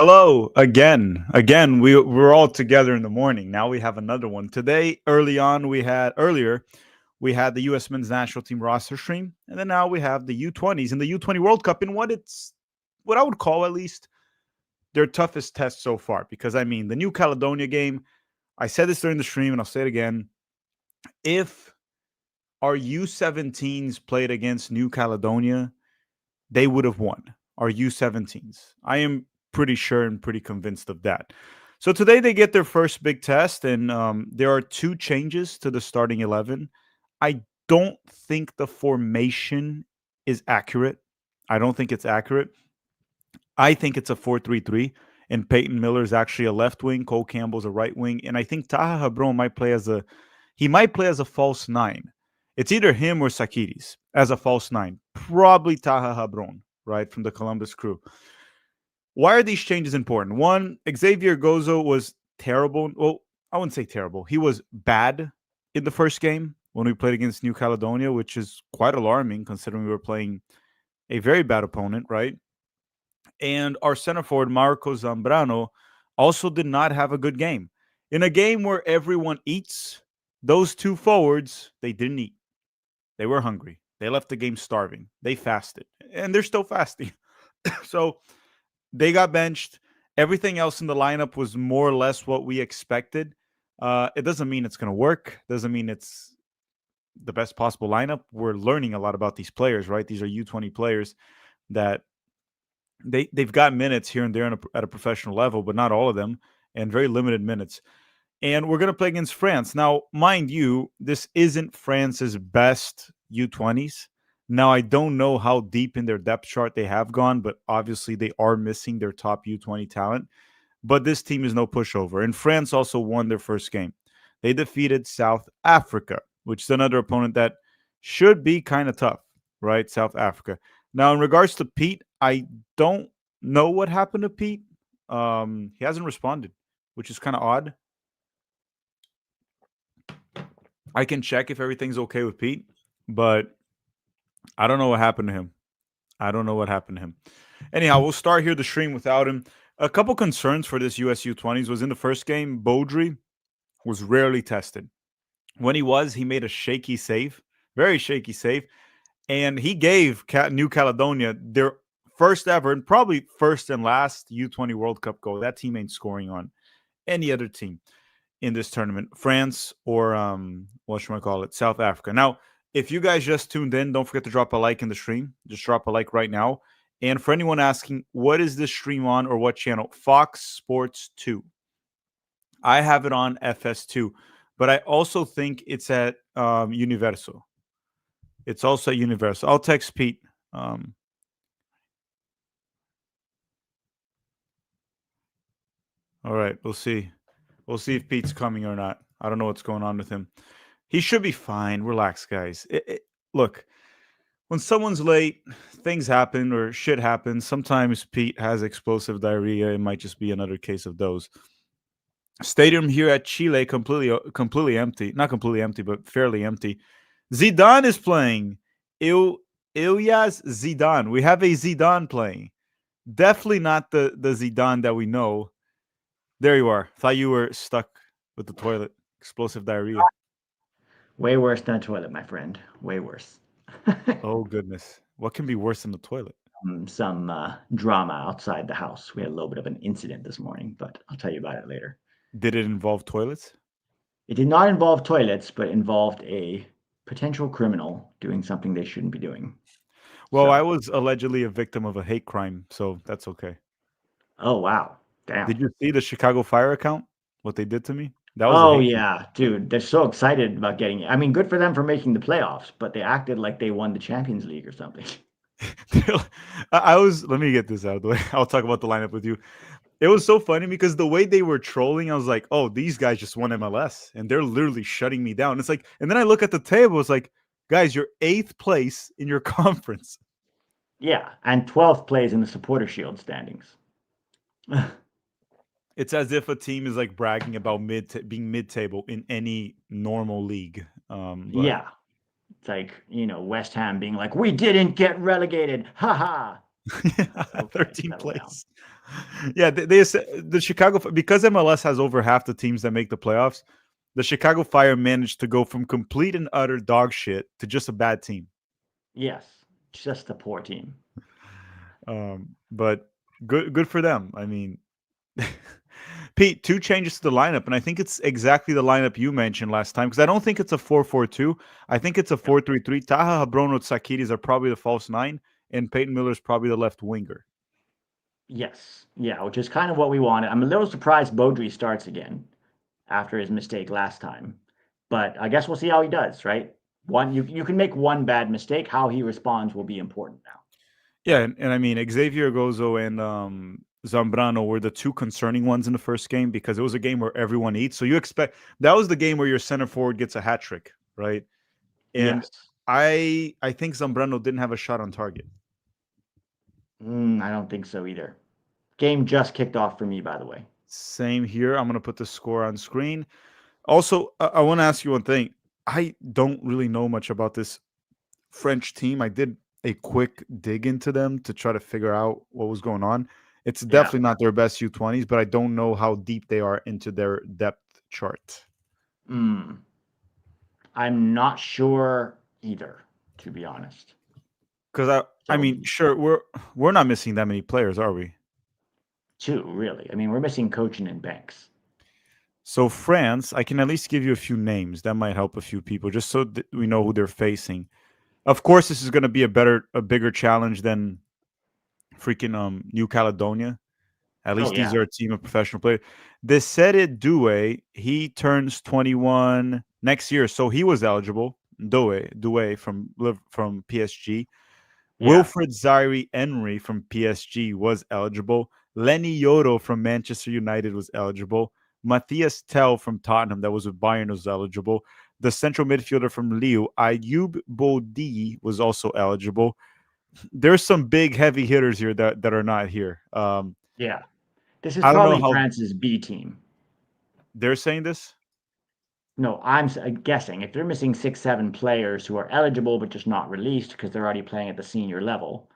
Hello again. We're all together in the morning. Now we have another one. Today, earlier we had the US men's national team roster stream, and then now we have the U20s and the U20 World Cup in what I would call at least their toughest test so far. Because I mean the New Caledonia game, I said this during the stream and I'll say it again. If our U17s played against New Caledonia, they would have won. Our U17s. I am pretty sure and pretty convinced of that. So today they get their first big test, and there are two changes to the starting 11. I don't think the formation is accurate. I don't think it's accurate. I think it's a 4-3-3, and Peyton Miller is actually a left wing. Cole Campbell's a right wing, and I think Taha Habron might play as a false nine. It's either him or Sakiris as a false nine. Probably Taha Habron, right, from the Columbus Crew. Why are these changes important? One, Xavier Gozo was terrible. Well, I wouldn't say terrible. He was bad in the first game when we played against New Caledonia, which is quite alarming considering we were playing a very bad opponent, right? And our center forward, Marco Zambrano, also did not have a good game. In a game where everyone eats, those two forwards, they didn't eat. They were hungry. They left the game starving. They fasted. And they're still fasting. So they got benched. Everything else in the lineup was more or less what we expected. It doesn't mean it's going to work. Doesn't mean it's the best possible lineup. We're learning a lot about these players, right? These are U20 players that they've got minutes here and there at a professional level, but not all of them, and very limited minutes. And we're going to play against France. Now, mind you, this isn't France's best U20s. Now, I don't know how deep in their depth chart they have gone, but obviously they are missing their top U20 talent. But this team is no pushover. And France also won their first game. They defeated South Africa, which is another opponent that should be kind of tough, right? South Africa. Now, in regards to Pete, I don't know what happened to Pete. He hasn't responded, which is kind of odd. I can check if everything's okay with Pete, but I don't know what happened to him. I don't know what happened to him. Anyhow, we'll start here the stream without him. A couple concerns for this US U20s was in the first game, Baudry was rarely tested. When he made a shaky save, very shaky save, and he gave New Caledonia their first ever and probably first and last U20 World Cup goal. That team ain't scoring on any other team in this tournament, France or what should I call it, South Africa. Now, if you guys just tuned in, don't forget to drop a like in the stream. Just drop a like right now. And for anyone asking, what is this stream on or what channel? Fox Sports 2. I have it on FS2, but I also think it's at Universo. It's also at Universo. I'll text Pete. All right, we'll see. We'll see if Pete's coming or not. I don't know what's going on with him. He should be fine. Relax, guys. Look, when someone's late, things happen or shit happens. Sometimes Pete has explosive diarrhea. It might just be another case of those. Stadium here at Chile completely empty. Not completely empty, but fairly empty. Zidane is playing. Ilyas Zidane. We have a Zidane playing. Definitely not the Zidane that we know. There you are. Thought you were stuck with the toilet. Explosive diarrhea. Way worse than a toilet, my friend. Way worse. Oh, goodness. What can be worse than the toilet? Some drama outside the house. We had a little bit of an incident this morning, but I'll tell you about it later. Did it involve toilets? It did not involve toilets, but involved a potential criminal doing something they shouldn't be doing. Well, So, I was allegedly a victim of a hate crime, so that's okay. oh wow, damn. Did you see the Chicago Fire account? What they did to me? That was a Oh hate yeah, dude, they're so excited about getting it. I mean, good for them for making the playoffs, but they acted like they won the Champions League or something. I was. Let me get this out of the way. I'll talk about the lineup with you. It was so funny because the way they were trolling, I was like, "Oh, these guys just won MLS, and they're literally shutting me down." It's like, and then I look at the table. It's like, guys, you're 8th place in your conference. Yeah, and 12th plays in the Supporter Shield standings. It's as if a team is like bragging about being mid-table in any normal league. But Yeah, it's like, West Ham being like, "We didn't get relegated." Ha ha. Yeah, Okay, 13th settle down. place. Yeah, the Chicago, because MLS has over half the teams that make the playoffs. The Chicago Fire managed to go from complete and utter dog shit to just a bad team. Yes, just a poor team. But good for them. I mean, Pete, two changes to the lineup, and I think it's exactly the lineup you mentioned last time because I don't think it's a 4-4-2. I think it's a Yep. 4-3-3. Taha, Habrono, Tsakiris are probably the false nine, and Peyton Miller's probably the left winger. Yes. Yeah, which is kind of what we wanted. I'm a little surprised Beaudry starts again after his mistake last time, but I guess we'll see how he does, right? You can make one bad mistake. How he responds will be important now. Yeah, and I mean Xavier Gozo and Zambrano were the two concerning ones in the first game because it was a game where everyone eats. So you expect that was the game where your center forward gets a hat trick, right? And Yes. I think Zambrano didn't have a shot on target. I don't think so either. Game just kicked off for me, by the way. Same here. I'm gonna put the score on screen. Also, I want to ask you one thing. I don't really know much about this French team. I did a quick dig into them to try to figure out what was going on. It's Yeah. definitely not their best U20s, but I don't know how deep they are into their depth chart. Mm, I'm not sure either, to be honest. Because I So mean, sure, we're not missing that many players, are we? two, really. I mean, we're missing coaching and Banks. So France, I can at least give you a few names that might help a few people, just so that we know who they're facing. Of course, this is going to be a bigger challenge than freaking New Caledonia. At Oh least these yeah, are a team of professional players. Desere Due, he turns 21 next year, so he was eligible. Due from PSG. yeah, Wilfred Zaire Emery from PSG was eligible. Lenny Yoro from Manchester United was eligible. Matthias Tell from Tottenham, that was with Bayern, was eligible. The central midfielder from Lille, Ayoub Bodi, was also eligible. There's some big heavy hitters here that are not here. yeah. This is I don't know probably how France's B team. they're saying this. No, guessing if they're missing 6, 7 players who are eligible but just not released because they're already playing at the senior level,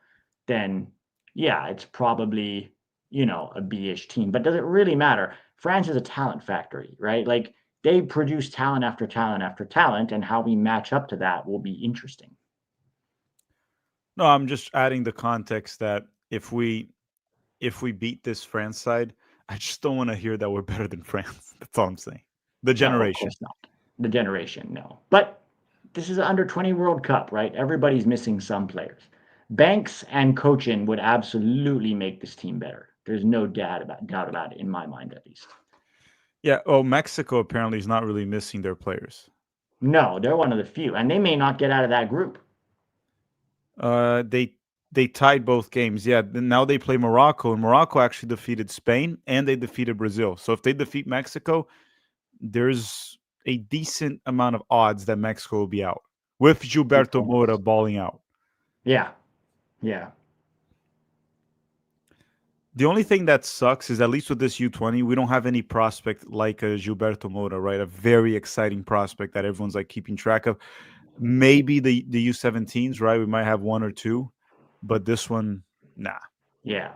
then yeah, it's probably a B-ish team. But does it really matter? France is a talent factory, right? Like they produce talent after talent after talent, and how we match up to that will be interesting. No, I'm just adding the context that if we beat this France side, I just don't want to hear that we're better than France. That's all I'm saying. The No, of generation. course not. The generation, no. But this is an under 20 World Cup, right? Everybody's missing some players. Banks and Cochin would absolutely make this team better. There's no doubt about it in my mind, at least. Yeah. Oh, Mexico apparently is not really missing their players. No, they're one of the few, and they may not get out of that group. They tied both games. Yeah. Now they play Morocco, and Morocco actually defeated Spain and they defeated Brazil. So if they defeat Mexico, there's a decent amount of odds that Mexico will be out with Good Gilberto Moura points. balling out. Yeah, yeah, The only thing that sucks is at least with this U20, we don't have any prospect like a Gilberto Moura, right? A very exciting prospect that everyone's like keeping track of. Maybe the U17s, right? We might have one or two, but this one, nah. yeah.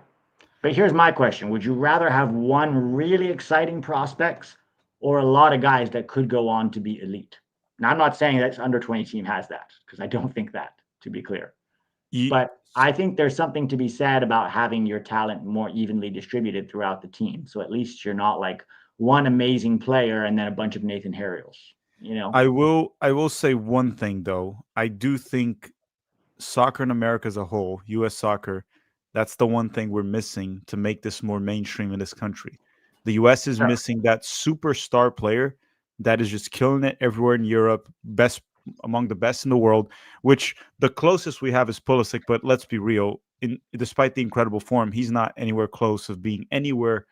But here's my question: would you rather have one really exciting prospects or a lot of guys that could go on to be elite? Now, I'm not saying that under 20 team has that because I don't think that, to be clear. You, But I think there's something to be said about having your talent more evenly distributed throughout the team. So at least you're not like one amazing player and then a bunch of Nathan Harriels, you know? I will say one thing though. I do think soccer in America as a whole, U.S. soccer, that's the one thing we're missing to make this more mainstream in this country. The U.S. is Sure. missing that superstar player that is just killing it everywhere in Europe, best among the best in the world. Which the closest we have is Pulisic, but let's be real. Despite the incredible form, he's not anywhere close of being anywhere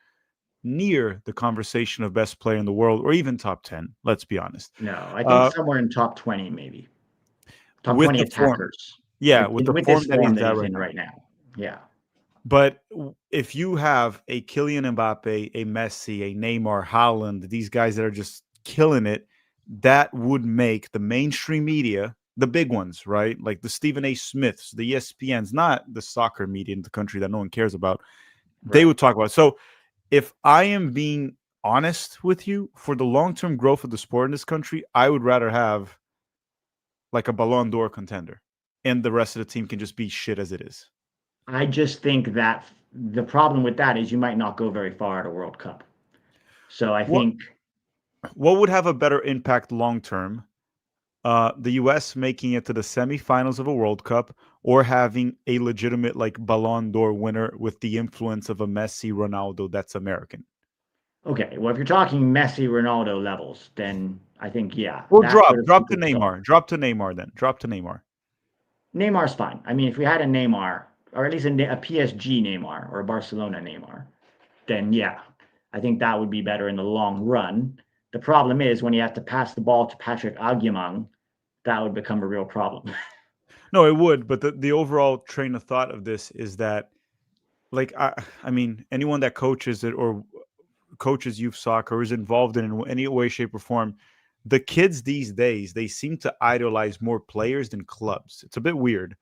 near the conversation of best player in the world or even top 10. Let's be honest. No, I think Uh, somewhere in top 20, maybe top with 20 the form, attackers yeah, with the with form this that form he's that at he's right in now. right now. Yeah. But if you have a Kylian Mbappe, a Messi, a Neymar, Haaland, these guys that are just killing it, that would make the mainstream media the big ones, right? Like the Stephen A. Smiths, the ESPNs, not the soccer media in the country that no one cares about. They Right. would talk about it. So if I am being honest with you, for the long term growth of the sport in this country, I would rather have like a Ballon d'Or contender, and the rest of the team can just be shit as it is. I just think that the problem with that is you might not go very far at a World Cup. So I What think what would have a better impact long term? The U.S. making it to the semifinals of a World Cup, or having a legitimate like Ballon d'Or winner with the influence of a Messi, Ronaldo that's American. okay, well if you're talking Messi, Ronaldo levels, then I think yeah, Or that's where drop, the drop to superstar. Neymar, drop to Neymar, then drop to Neymar. Neymar's fine. I mean, if we had a Neymar, or at least a PSG Neymar or a Barcelona Neymar, then yeah, I think that would be better in the long run. The problem is when you have to pass the ball to Patrick Agyemang, that would become a real problem. No, it would, but the overall train of thought of this is that, like, I mean, anyone that coaches it or coaches youth soccer or is involved in any way, shape, or form, the kids these days they seem to idolize more players than clubs. It's a bit weird.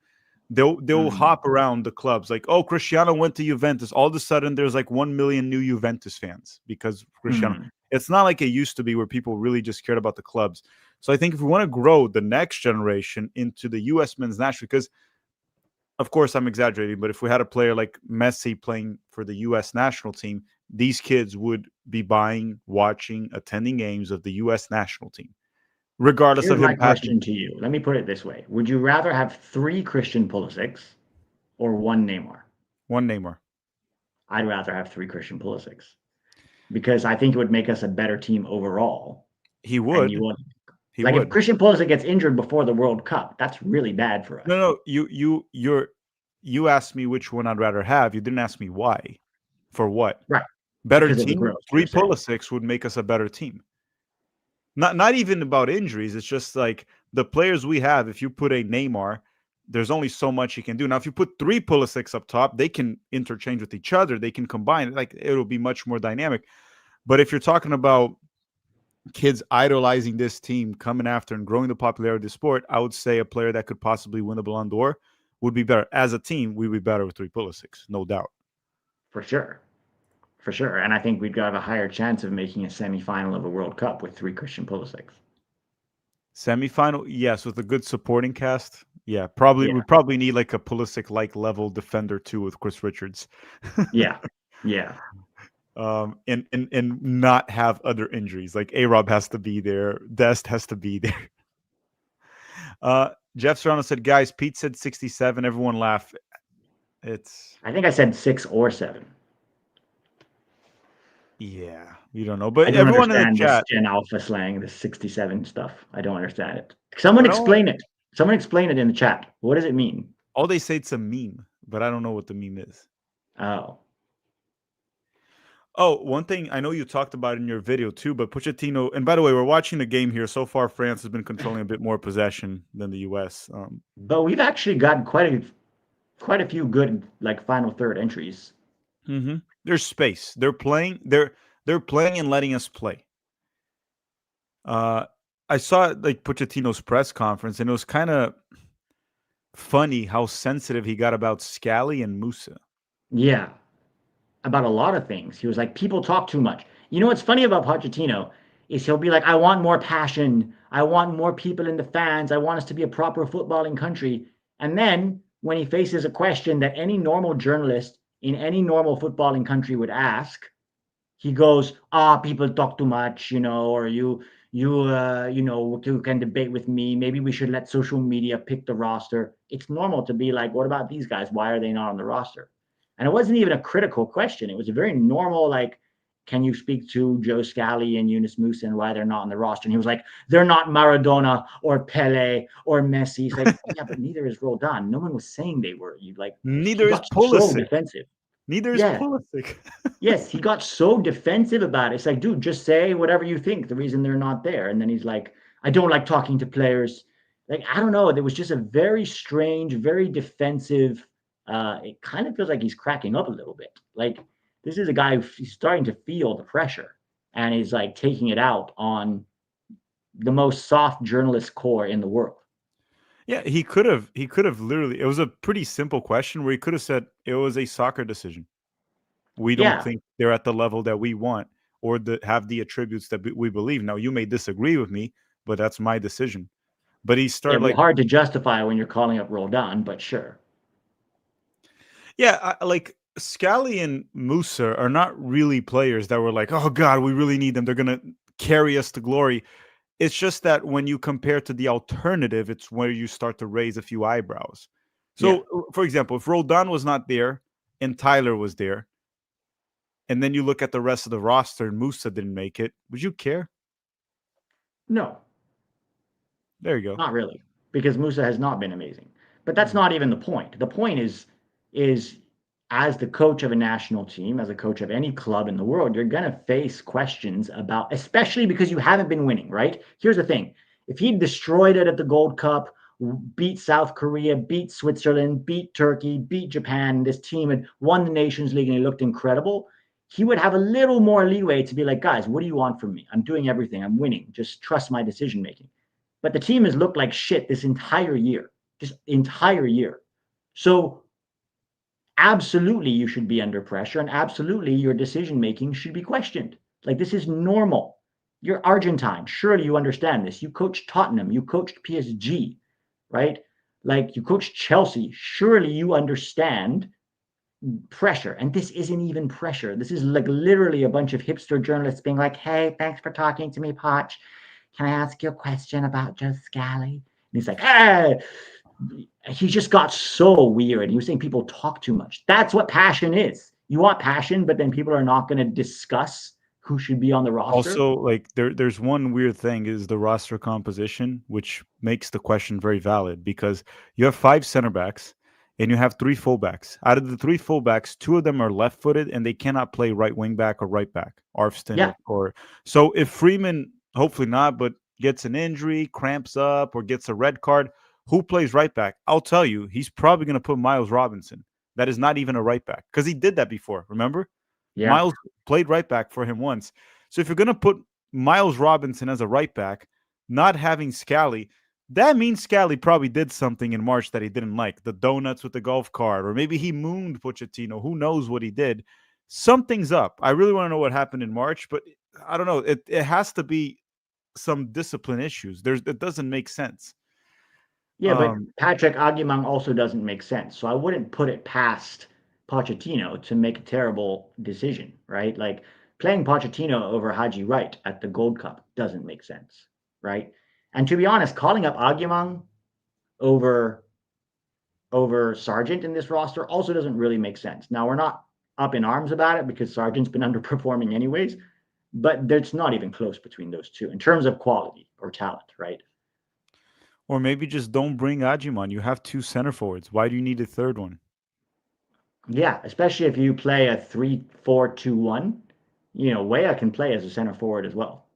They'll Mm, hop around the clubs like, oh, Cristiano went to Juventus. All of a sudden, there's like 1 million new Juventus fans because Cristiano. mm. It's not like it used to be where people really just cared about the clubs. So I think if we want to grow the next generation into the U.S. men's national, because of course I'm exaggerating, but if we had a player like Messi playing for the U.S. national team, these kids would be buying, watching, attending games of the U.S. national team, regardless Here's of my him passing question to you. Let me put it this way: would you rather have three Christian Pulisic's or one Neymar? one Neymar. I'd rather have three Christian Pulisic's because I think it would make us a better team overall. He And you would. would He like if would. Christian Pulisic gets injured before the World Cup, that's really bad for us. No, no, you asked me which one I'd rather have. You didn't ask me why. For what? Right. Better Because of the team? growth, you're Three saying. Pulisic's would make us a better team. Not even about injuries. It's just like the players we have. If you put a Neymar, there's only so much he can do. Now, if you put three Pulisic's up top, they can interchange with each other. They can combine. Like it'll be much more dynamic. But if you're talking about kids idolizing this team, coming after and growing the popularity of the sport, I would say a player that could possibly win the Ballon d'Or would be better. As a team, we'd be better with three Pulisic's, no doubt. For sure. For sure. And I think we'd have a higher chance of making a semifinal of a World Cup with three Christian Pulisic's. Semifinal, yes, with a good supporting cast. Yeah, probably Yeah. we probably need like a Pulisic like level defender too with Chris Richards. Yeah. Yeah. And not have other injuries. Like A Rob has to be there, Dest has to be there. Jeff Serrano said, guys, Pete said 67. Everyone laugh. It's I think I said 6 or 7. yeah, we don't know. I But don't everyone in the understand this chat, Gen Alpha slang, this 67 stuff. I don't understand it. Someone I don't explain it. Someone explain it in the chat. What does it mean? all they say it's a meme, but I don't know what the meme is. Oh, Oh, one thing I know you talked about in your video too, but Pochettino, and by the way, we're watching the game here. So far, France has been controlling a bit more possession than the US. but we've actually gotten quite a few good like final third entries. There's space. They're playing and letting us play. Uh, I saw like Pochettino's press conference, and it was kind of funny how sensitive he got about Scally and Musa. Yeah, about a lot of things. He was like, people talk too much. You know what's funny about Pochettino is he'll be like, I want more passion. I want more people in the fans. I want us to be a proper footballing country. And then when he faces a question that any normal journalist in any normal footballing country would ask, he goes, people talk too much, or you can debate with me. Maybe we should let social media pick the roster. It's normal to be like, what about these guys? Why are they not on the roster? And it wasn't even a critical question. It was a very normal, like, can you speak to Joe Scally and Yunus Musa and why they're not on the roster? And he was like, they're not Maradona or Pele or Messi. He's like, yeah, but neither is Roldan. No one was saying they were. He Neither is got so Pulisic. defensive. Neither is Yeah. Pulisic. Yes, he got so defensive about it. It's like, dude, just say whatever you think, the reason they're not there. And then he's like, I don't like talking to players. Like, I don't know. There was just a very strange, very defensive. It kind of feels like he's cracking up a little bit. Like, this is a guy who's starting to feel the pressure and is like taking it out on the most soft journalist core in the world. Yeah, he could have literally, it was a pretty simple question where he could have said it was a soccer decision. We don't Yeah, think they're at the level that we want or have the attributes that we believe. Now you may disagree with me, but that's my decision. But he started it'd be like, hard to justify when you're calling up Roldan, but sure. yeah, like Scally and Musa are not really players that were like, oh God, we really need them. They're gonna carry us to glory. It's just that when you compare to the alternative, it's where you start to raise a few eyebrows. Yeah, So, for example, if Roldan was not there and Tyler was there, and then you look at the rest of the roster and Musa didn't make it, would you care? no, There you go. not really, because Musa has not been amazing. But that's Mm. not even the point. The point is as the coach of a national team, as a coach of any club in the world, you're gonna face questions about, especially because you haven't been winning, right? Here's the thing: if he destroyed it at the Gold Cup, beat South Korea, beat Switzerland, beat Turkey, beat Japan, this team had won the Nations League and it looked incredible, he would have a little more leeway to be like, guys, what do you want from me? I'm doing everything. I'm winning. Just trust my decision making. But the team has looked like shit this entire year, just entire year. So absolutely you should be under pressure, and absolutely your decision making should be questioned. Like, this is normal. You're Argentine. Surely you understand this. You coached Tottenham, you coached PSG, right? Like, you coached Chelsea. Surely you understand pressure. And this isn't even pressure. This is like literally a bunch of hipster journalists being like, hey, thanks for talking to me, Poch. Can I ask you a question about Joe Scally? And he's like, hey, he just got so weird. He was saying people talk too much. That's what passion is. You want passion, but then people are not going to discuss who should be on the roster. Also, like there's one weird thing is the roster composition, which makes the question very valid because you have five center backs and you have three fullbacks. Out of the three fullbacks, two of them are left-footed and they cannot play right wing back or right back. Arfston Yeah, or so if Freeman, hopefully not, but gets an injury, cramps up, or gets a red card, who plays right back? I'll tell you, he's probably going to put Miles Robinson. That is not even a right back because he did that before. Remember, yeah, Miles played right back for him once. So if you're going to put Miles Robinson as a right back, not having Scally, that means Scally probably did something in March that he didn't like. The donuts with the golf cart, or maybe he mooned Pochettino. Who knows what he did? Something's up. I really want to know what happened in March, but I don't know. It has to be some discipline issues. It doesn't make sense. yeah. But Um, Patrick Aguimang also doesn't make sense. So I wouldn't put it past Pochettino to make a terrible decision, right? Like, playing Pochettino over Haji Wright at the Gold Cup doesn't make sense, right? And to be honest, calling up Aguimang over Sargent in this roster also doesn't really make sense. Now, we're not up in arms about it because Sargent's been underperforming anyways, but there's not even close between those two in terms of quality or talent, right? or maybe just don't bring Ajiman. You have two center forwards. Why do you need a third one? Yeah, especially if you play a 3-4-2-1. Weah can play as a center forward as well.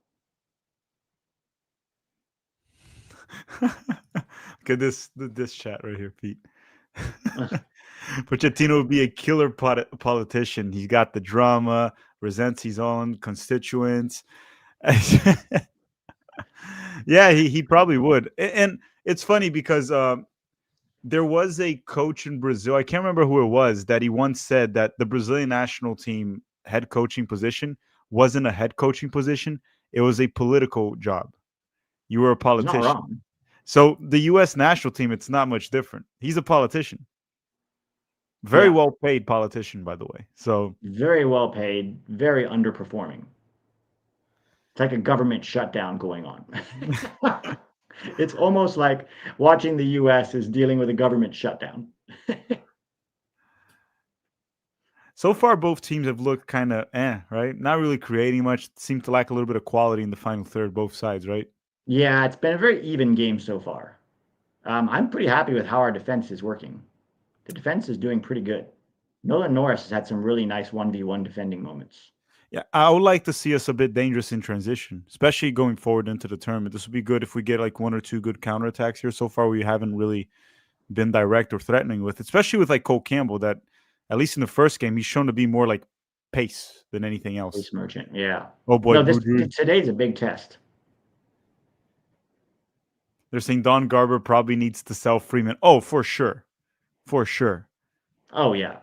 Look at this chat right here, Pete. Pochettino would be a killer politician. He's got the drama, resents his own constituents. Yeah, he probably would. And it's funny because there was a coach in Brazil. I can't remember who it was that he once said that the Brazilian national team head coaching position wasn't a head coaching position. It was a political job. You were a He's not politician. wrong. So the U.S. national team, it's not much different. He's a politician, very Yeah, well paid politician, by the way. So very well paid, very underperforming. It's like a government shutdown going on. It's almost like watching the US is dealing with a government shutdown. so far, both teams have looked kind of right? Not really creating much. Seem to lack a little bit of quality in the final third, both sides, right? Yeah, it's been a very even game so far. I'm pretty happy with how our defense is working. The defense is doing pretty good. Nolan Norris has had some really nice 1v1 defending moments. Yeah, I would like to see us a bit dangerous in transition, especially going forward into the tournament. This would be good if we get like one or two good counterattacks here. So far, we haven't really been direct or threatening with, especially with like Cole Campbell, that at least in the first game, he's shown to be more like pace than anything else. Ace Merchant, yeah. Oh boy, No, this Boudreaux. today's a big test. They're saying Don Garber probably needs to sell Freeman. Oh, for sure. For sure. Oh yeah.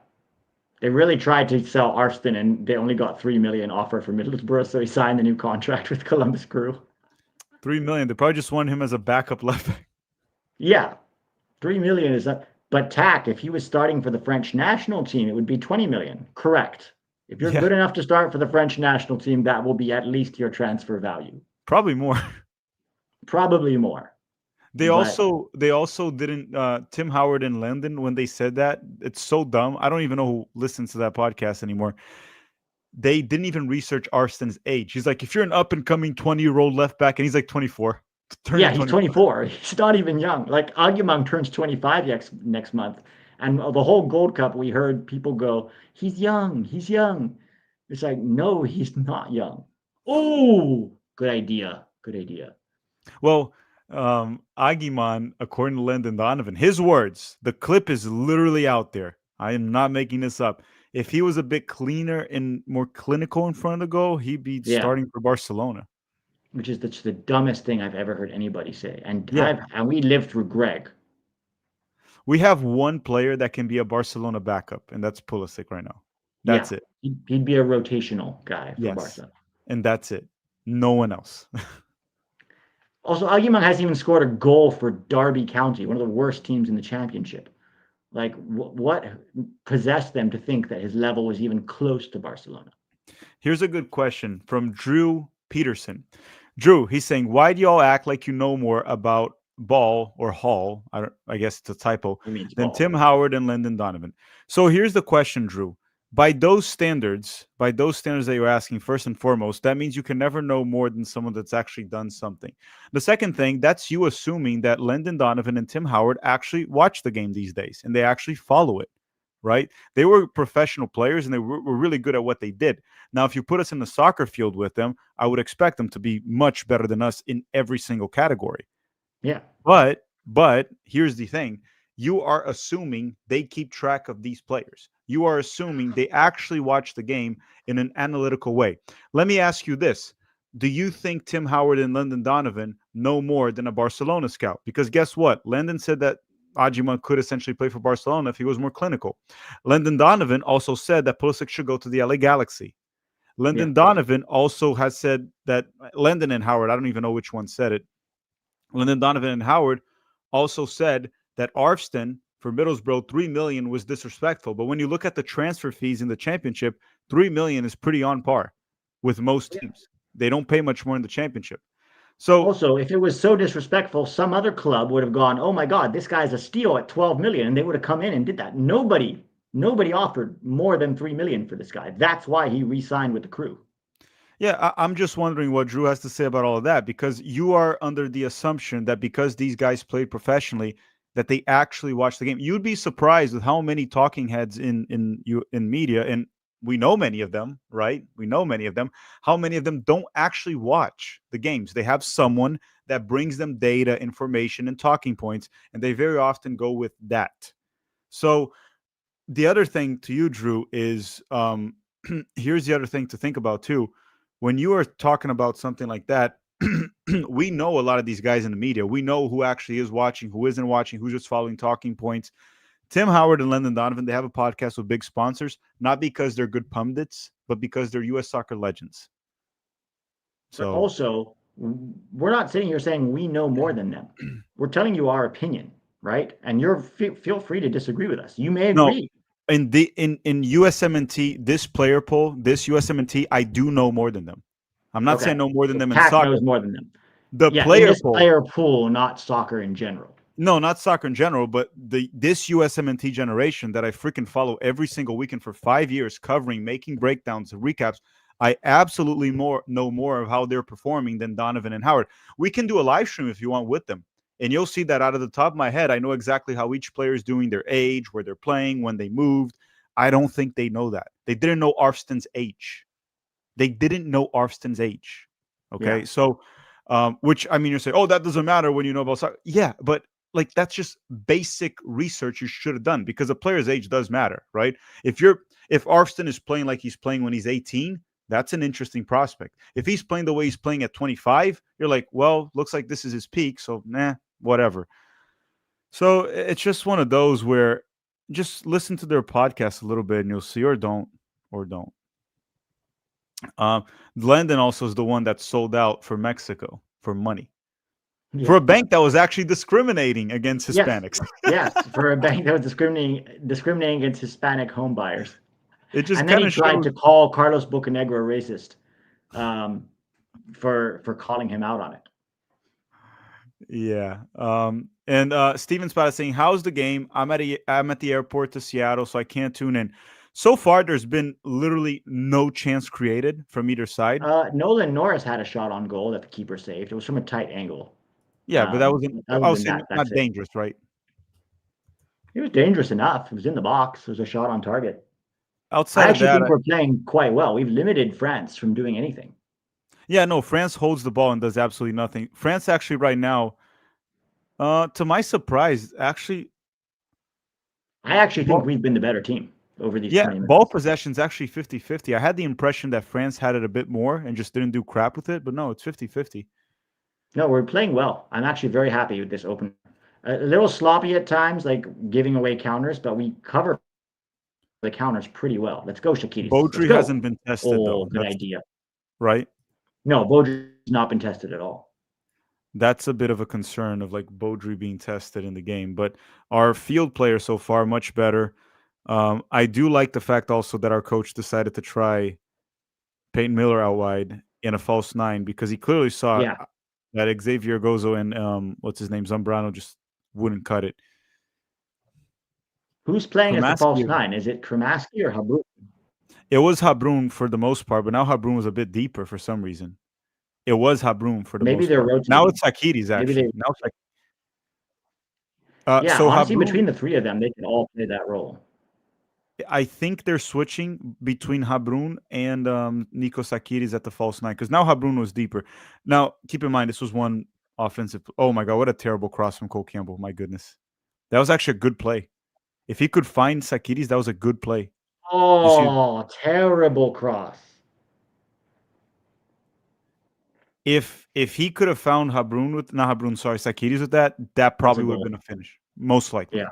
They really tried to sell Arston and they only got 3 million offer for Middlesbrough, so he signed the new contract with Columbus Crew. 3 million. They probably just want him as a backup left back. Yeah, 3 million is up. But Tack, if he was starting for the French national team, it would be 20 million. Correct. If you're Yeah, good enough to start for the French national team, that will be at least your transfer value. probably more. Probably more. They But also they also didn't Tim Howard and Landon when they said that. It's so dumb. I don't even know who listens to that podcast anymore. They didn't even research Arston's age. He's like, if you're an up and coming 20-year-old left back, and he's like 24, yeah, turning he's 24. 24. He's not even young. Like Aguimang turns 25 next month. And the whole Gold Cup, we heard people go, he's young, he's young. It's like, no, he's not young. Oh, good idea. Good idea. Well, Agiman, according to Landon Donovan, his words, the clip is literally out there. I am not making this up. If he was a bit cleaner and more clinical in front of the goal, he'd be Yeah, starting for Barcelona. which is the dumbest thing I've ever heard anybody say. Yeah. And we lived through Greg. We have one player that can be a Barcelona backup, and that's Pulisic right now. Yeah, That's it. he'd be a rotational guy for Yes. Barca. And that's it. No one else. Also, Aguimang hasn't even scored a goal for Derby County, one of the worst teams in the championship. Like, what possessed them to think that his level was even close to Barcelona? Here's a good question from Drew Peterson. Drew, he's saying, why do y'all act like you know more about Ball or Hall? I guess it's a typo. He means Than ball. Tim Howard and Lyndon Donovan. So here's the question, Drew. By those standards that you're asking, first and foremost, that means you can never know more than someone that's actually done something. The second thing, that's you assuming that Lyndon Donovan and Tim Howard actually watch the game these days and they actually follow it, right? They were professional players and they were really good at what they did. Now, if you put us in the soccer field with them, I would expect them to be much better than us in every single category. Yeah. But here's the thing. You are assuming they keep track of these players. You are assuming they actually watch the game in an analytical way. Let me ask you this. Do you think Tim Howard and Lyndon Donovan know more than a Barcelona scout? Because guess what? Landon said that Ajima could essentially play for Barcelona if he was more clinical. Lyndon Donovan also said that Pulisic should go to the LA Galaxy. Yeah. Lyndon Donovan also has said that Landon and Howard, I don't even know which one said it. Lyndon Donovan and Howard also said that Arfston for Middlesbrough 3 million was disrespectful. But when you look at the transfer fees in the championship, 3 million is pretty on par with most Yeah. teams. They don't pay much more in the championship. So Also, if it was so disrespectful, some other club would have gone, "Oh my God, this guy's a steal at 12 million," and they would have come in and did that. Nobody offered more than 3 million for this guy. That's why he re-signed with the Crew. yeah, I'm just wondering what Drew has to say about all of that because you are under the assumption that because these guys played professionally, that they actually watch the game. You'd be surprised with how many talking heads in media, and we know many of them, right? We know many of them. How many of them don't actually watch the games? They have someone that brings them data, information, and talking points, and they very often go with that. So the other thing to you, Drew, is here's the other thing to think about too. When you are talking about something like that, we know a lot of these guys in the media. We know who actually is watching, who isn't watching, who's just following talking points. Tim Howard and Lyndon Donovan, they have a podcast with big sponsors, not because they're good pundits, but because they're U.S. soccer legends. But So, also, we're not sitting here saying we know more than them. We're telling you our opinion, right? And you're feel free to disagree with us. You may no, agree. in USMNT, this player poll, this USMNT, I do know more than them. I'm not saying Okay. no more than So them in Tack soccer. knows more than them. The Yeah, in player this poll, player pool, not soccer in general. no, not soccer in general, but this USMNT generation that I freaking follow every single weekend for 5 years, covering, making breakdowns, recaps. I absolutely know more of how they're performing than Donovan and Howard. We can do a live stream if you want with them, and you'll see that out of the top of my head, I know exactly how each player is doing, their age, where they're playing, when they moved. I don't think they know that. They didn't know Arfston's age. They didn't know Arfston's age. Yeah. Okay. So, which I mean, you say, oh, that doesn't matter when you know about soccer. Yeah. But like, that's just basic research you should have done because a player's age does matter, right? If Arfston is playing like he's playing when he's 18, that's an interesting prospect. If he's playing the way he's playing at 25, you're like, well, looks like this is his peak. So, nah, whatever. So it's just one of those where just listen to their podcast a little bit and you'll see, or don't. Um, Glendon also is the one that sold out for Mexico for money Yeah. for a bank that was actually discriminating against Yes. Hispanics. Yes. For a bank that was discriminating against Hispanic home buyers. It just And then kind he of tried shows. to call Carlos Bocanegra racist um, for calling him out on it. Yeah. And Steven Spot is saying, "How's the game? I'm at the airport to Seattle, so I can't tune in." So far, there's been literally no chance created from either side. Nolan Norris had a shot on goal that the keeper saved. It was from a tight angle. Yeah, but that wasn't. Other I would than say that, that's not it. dangerous, right? It was dangerous enough. It was in the box. It was a shot on target. I Outside of actually that, think we're playing quite well. We've limited France from doing anything. yeah, no. France holds the ball and does absolutely nothing. France actually right now, to my surprise, actually, I actually think ball, we've been the better team over these yeah, 20 ball minutes. possession's actually 50-50. I had the impression that France had it a bit more and just didn't do crap with it, but no, it's 50-50. No, we're playing well. I'm actually very happy with this opener. A little sloppy at times, like giving away counters, but we cover the counters pretty well. Let's go, Shakiris. Let's Baudry go. hasn't been tested Oh, though. good That's idea. right. No, Baudry's not been tested at all. That's a bit of a concern of like Baudry being tested in the game, but our field players so far much better. I do like the fact also that our coach decided to try Peyton Miller out wide in a false nine because he clearly saw Yeah. that Xavier Gozo and what's his name Zambrano just wouldn't cut it. Who's playing as the false Kramaski, nine? Is it Kramaski or Habru? it was Habrun for the most part, but now Habrun was a bit deeper for some reason. It was Habrun for the Maybe most they're part. Now rotating. it's Sakiris Maybe they. actually. Now it's like Yeah, so honestly, Habrun. between the three of them, they can all play that role. I think they're switching between Habrun and Nico Sakiris at the false nine because now Habrun was deeper. Now keep in mind this was one offensive. Oh my god, what a terrible cross from Cole Campbell! My goodness, that was actually a good play. If he could find Sakiris, that was a good play. You see, Oh, terrible cross. if he could have found Habrun with not Habrun, sorry, Sakiris with that, that That's a probably would have goal. been a finish, most likely. Yeah.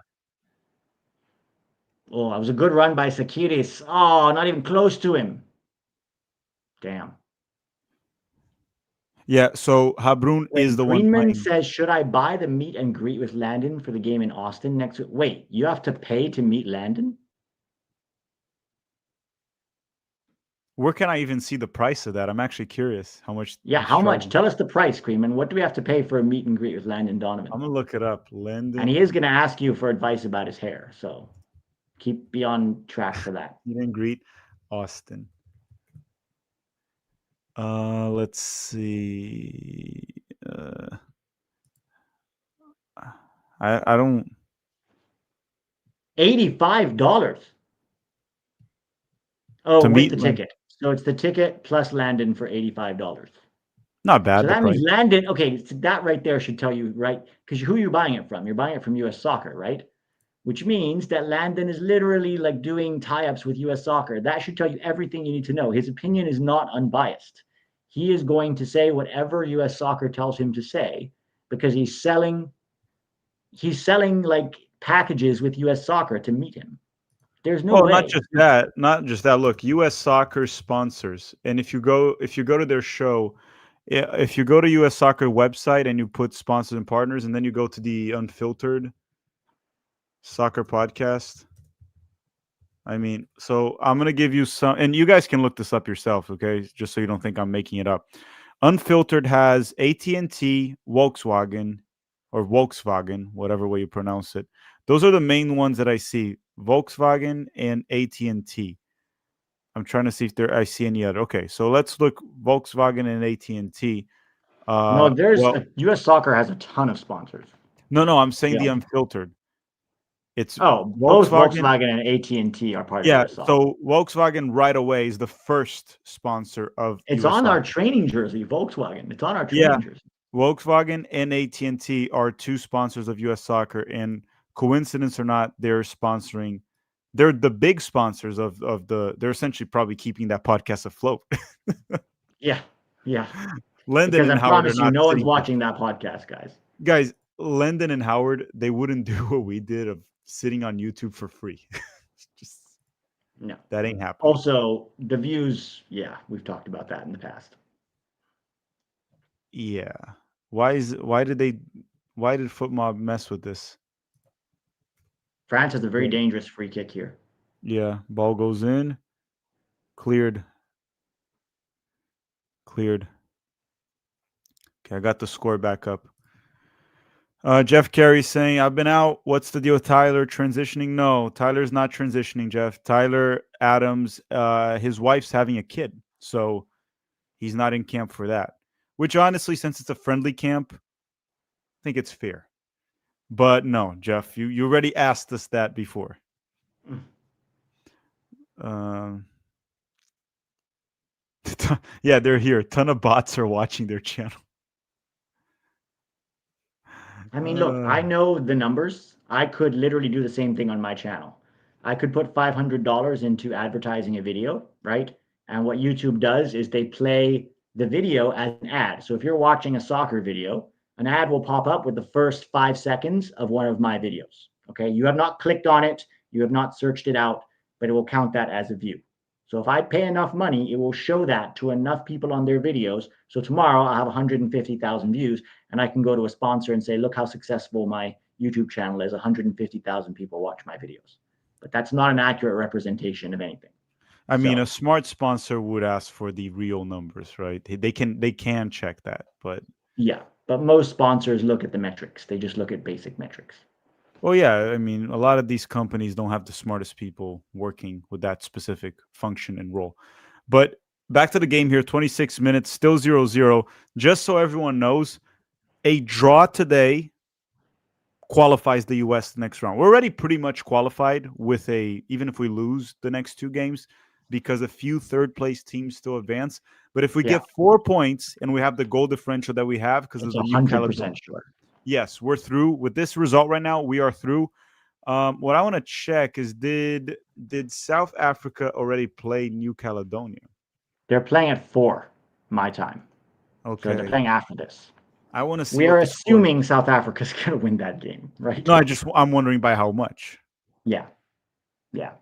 Oh, that was a good run by Sakiris. Oh, not even close to him. Damn. Yeah, so Habrun is When the one Greenman playing. says, "Should I buy the meet and greet with Landon for the game in Austin next week?" Wait, you have to pay to meet Landon? Where can I even see the price of that? I'm actually curious how much Yeah, he's how much? charging. Tell us the price, Greenman. What do we have to pay for a meet and greet with Landon I'm Donovan? gonna look it up. And he Landon is going to ask you for advice about his hair, so be on track for that. meet and greet Austin. Let's see. Uh, I don't. $85. Oh, To with meet the Landon. ticket. So it's the ticket plus Landon for $85. Not So bad, the that means price. Landon, okay, so that right there should tell you, right? Because who are you buying it from? You're buying it from US Soccer, right? Which means that Landon is literally like doing tie-ups with US Soccer. That should tell you everything you need to know. His opinion is not unbiased. He is going to say whatever US Soccer tells him to say because he's selling like packages with US Soccer to meet him. There's no Oh, not way. just that. Not just that. Look, U.S. Soccer sponsors, and if you go to their show, if you go to U.S. Soccer website and you put sponsors and partners, and then you go to the Unfiltered Soccer podcast. I mean, so I'm gonna give you some, and you guys can look this up yourself, okay? Just so you don't think I'm making it up. Unfiltered has AT&T, Volkswagen, or Volkswagen, whatever way you pronounce it. Those are the main ones that I see: Volkswagen and AT&T. I'm trying to see if I see any other. Okay, so let's look Volkswagen and AT&T. No, Well, US Soccer has a ton of sponsors. no, I'm saying Yeah. the Unfiltered. It's Oh, both Volkswagen. Volkswagen and AT&T are part of Yeah, US Soccer. so Volkswagen right away is the first sponsor of It's US on our Soccer. training jersey, Volkswagen. It's on our Yeah, training jersey. Volkswagen and AT&T are two sponsors of US Soccer, and coincidence or not, they're the big sponsors of they're essentially probably keeping that podcast afloat. Yeah, yeah. Lendon Because I and Howard are promise you, not no one's sitting watching that podcast, guys. guys, Lyndon and Howard, they wouldn't do what we did of sitting on YouTube for free. Just No. that ain't happening. Also, the views, yeah, we've talked about that in the past. Yeah. Why did FootMob mess with this? France has a very Yeah. dangerous free kick here. Yeah. Ball goes in. Cleared. Cleared. Okay, I got the score back up. Jeff Carey saying, I've been out. What's the deal with Tyler transitioning? No, Tyler's not transitioning, Jeff. Tyler Adams, his wife's having a kid. So he's not in camp for that. Which honestly, since it's a friendly camp, I think it's fair. But no, Jeff, you already asked us that before. Um, yeah, they're here. A ton of bots are watching their channel. I mean, look, I know the numbers. I could literally do the same thing on my channel. I could put $500 into advertising a video, right? And what YouTube does is they play the video as an ad. So if you're watching a soccer video, an ad will pop up with the first 5 seconds of one of my videos. Okay. You have not clicked on it, you have not searched it out, but it will count that as a view. So if I pay enough money, it will show that to enough people on their videos. So tomorrow I'll have 150,000 views and I can go to a sponsor and say, look how successful my YouTube channel is. 150,000 people watch my videos. But that's not an accurate representation of anything. I mean, a So smart sponsor would ask for the real numbers, right? They can check that, but yeah, but most sponsors look at the metrics. They just look at basic metrics. well, yeah, I mean, a lot of these companies don't have the smartest people working with that specific function and role. But back to the game here, 26 minutes, still 0-0. Just so everyone knows, a draw today qualifies the US next round. We're already pretty much qualified with even if we lose the next two games, because a few third place teams still advance. But if we Yeah, get 4 points and we have the goal differential that we have because it's of the New 100% Caledonia, sure. yes, we're through with this result right now. We are through. What I want to check is did South Africa already play New Caledonia? They're playing at 4 my time. So they're Okay, playing after this. I want to see We what are the score. assuming South Africa's going to win that game, right? No, I'm wondering by how much. Yeah. Yeah.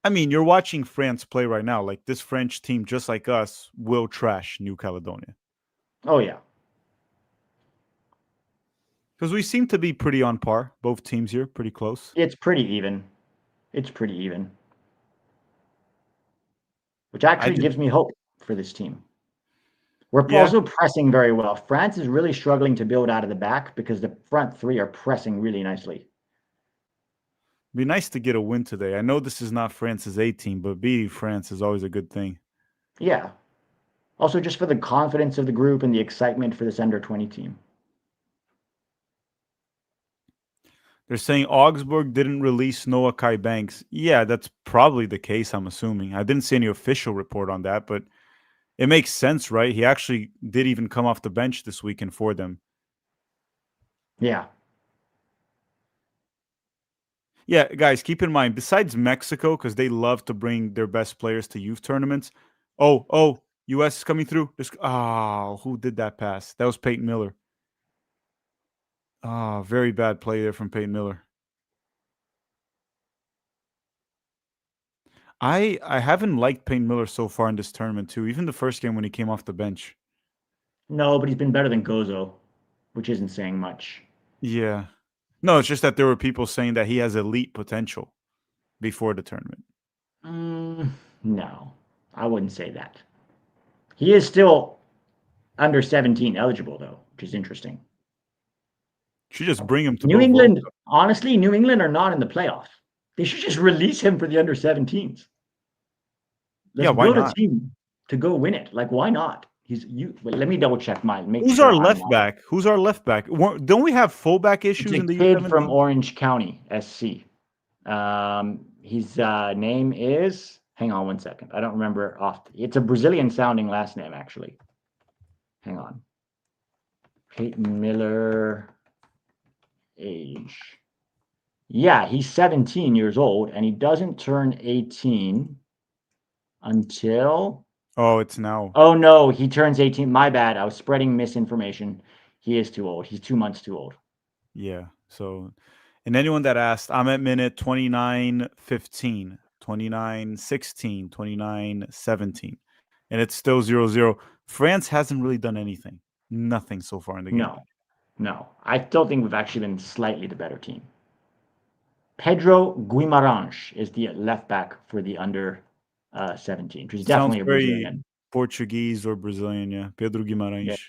I mean, you're watching France play right now. Like this French team, just like us, will trash New Caledonia Oh, yeah. because we seem to be pretty on par. Both teams here, pretty close. It's pretty even. It's pretty even, which I actually just, gives me hope for this team. We're yeah, also pressing very well. France is really struggling to build out of the back because the front three are pressing really nicely. be nice to get a win today. I know this is not France's A team, but beating France is always a good thing. Yeah. Also, just for the confidence of the group and the excitement for this under 20 team. They're saying Augsburg didn't release Noah Kai Banks. Yeah, that's probably the case, I'm assuming. I didn't see any official report on that, but it makes sense, right? He actually did even come off the bench this weekend for them. Yeah. Yeah, guys, keep in mind, besides Mexico, because they love to bring their best players to youth tournaments. Oh, US is coming through. Who did that pass? That was Peyton Miller. Very bad play there from Peyton Miller. I haven't liked Payne Miller so far in this tournament too. Even the first game when he came off the bench. No, but he's been better than Gozo, which isn't saying much. Yeah. No, it's just that there were people saying that he has elite potential before the tournament. No, I wouldn't say that. He is still under 17 eligible, though, which is interesting. Should just bring him to New both World England, Cups. honestly, New England are not in the playoffs. They should just release him for the under 17s. Yeah, Let's why build a not? team to go win it. Like, why not? Wait, let me double check mine. Make Who's our sure I'm left not. back? Who's our left back? Don't we have fullback It's issues a in the kid from U17? Orange County, SC. His name is. Hang on one second. I don't remember off. It's a Brazilian sounding last name, actually. Hang on. Peyton Miller. Age. Yeah, he's 17 years old, and he doesn't turn 18 until. Oh, it's now. Oh no, he turns 18. My bad. I was spreading misinformation. He is too old. He's 2 months too old. Yeah. So, and anyone that asked, I'm at minute 29:15, 29:16, 29:17, and it's still 0-0. France hasn't really done anything. Nothing so far in the game. No, no. I still think we've actually been slightly the better team. Pedro Guimarães is the left back for the under 17, who's Sounds definitely a very Brazilian. Portuguese or Brazilian, yeah. Pedro Yeah. Guimarães.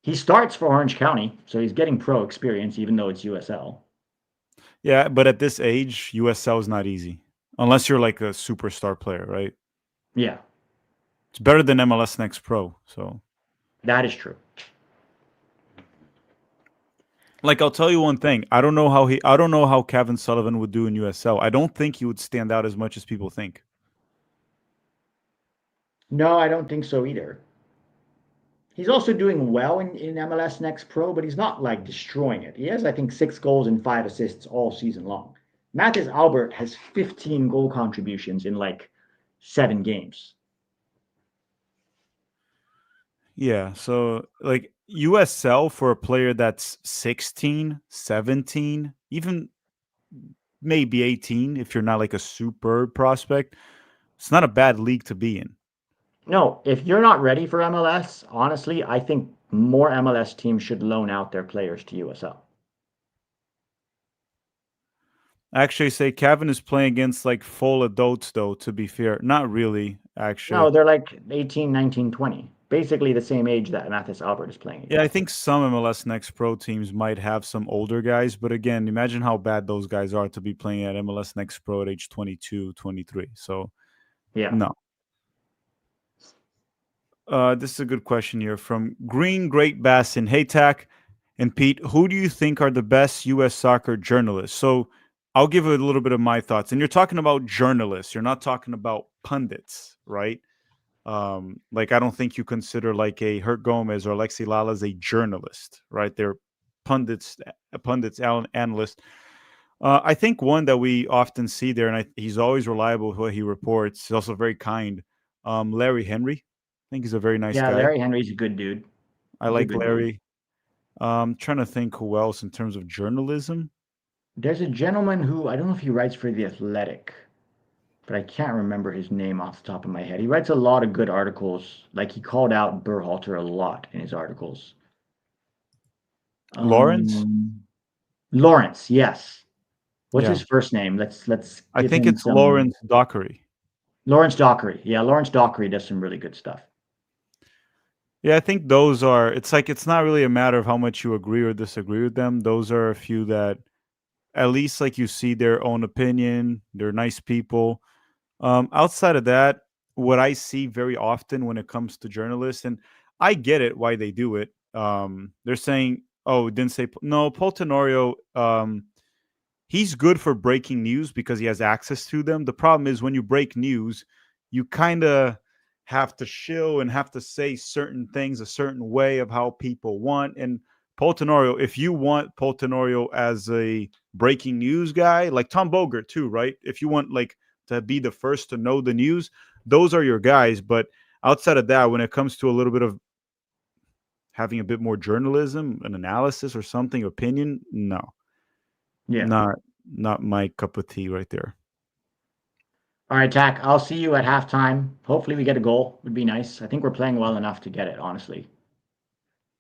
He starts for Orange County, so he's getting pro experience, even though it's USL. Yeah, but at this age, USL is not easy. Unless you're like a superstar player, right? Yeah, It's better than MLS Next Pro. So, that is true. like, I'll tell you one thing. I don't know how Kevin Sullivan would do in USL. I don't think he would stand out as much as people think. No, I don't think so either. He's also doing well in MLS Next Pro, but he's not like destroying it. He has, I think, 6 goals and 5 assists all season long. Mathis Albert has 15 goal contributions in like 7 games. Yeah, so like USL for a player that's 16, 17, even maybe 18 if you're not like a super prospect, it's not a bad league to be in. No, if you're not ready for MLS, honestly, I think more MLS teams should loan out their players to USL. Actually, say Kevin is playing against like full adults, though, to be fair. Not really, No, actually. they're like 18, 19, 20. Basically the same age that Mathis Albert is playing Yeah, I against. think some MLS Next Pro teams might have some older guys, but again, imagine how bad those guys are to be playing at MLS Next Pro at age 22, 23. So, Yeah. no. This is a good question here from Green Great Bassin. Hey, Tack and Pete, who do you think are the best U.S. soccer journalists? So I'll give a little bit of my thoughts. And you're talking about journalists. You're not talking about pundits, right? Like I don't think you consider like a Hurt Gomez or Alexi Lala as a journalist, right? They're pundits, analysts. I think one that we often see there, and he's always reliable with what he reports. He's also very kind. Larry Henry, I think he's a very nice Yeah, guy. Larry Henry's a good dude. I He's a like good dude. Larry. Trying to think who else in terms of journalism. There's a gentleman who I don't know if he writes for The Athletic, but I can't remember his name off the top of my head. He writes a lot of good articles. Like he called out Berhalter a lot in his articles. Lawrence, Um, Lawrence, yes. What's yeah, his first name? Let's I give think him it's some. Lawrence Dockery. Lawrence Dockery. Yeah, Lawrence Dockery does some really good stuff. Yeah, I think those are. It's like it's not really a matter of how much you agree or disagree with them. Those are a few that at least like you see their own opinion. They're nice people. Outside of that, what I see very often when it comes to journalists, and I get it why they do it. They're saying, "Oh, it didn't say no." Paul Tenorio, he's good for breaking news because he has access to them. The problem is when you break news, you kind of have to shill and have to say certain things a certain way of how people want. And Paul Tenorio, if you want Paul Tenorio as a breaking news guy, like Tom Bogert too, right? If you want like to be the first to know the news, those are your guys. But outside of that, when it comes to a little bit of having a bit more journalism, an analysis or something, opinion, no, Yeah. not not my cup of tea right there. All right, Tack. I'll see you at halftime. Hopefully, we get a goal. Would be nice. I think we're playing well enough to get it. Honestly,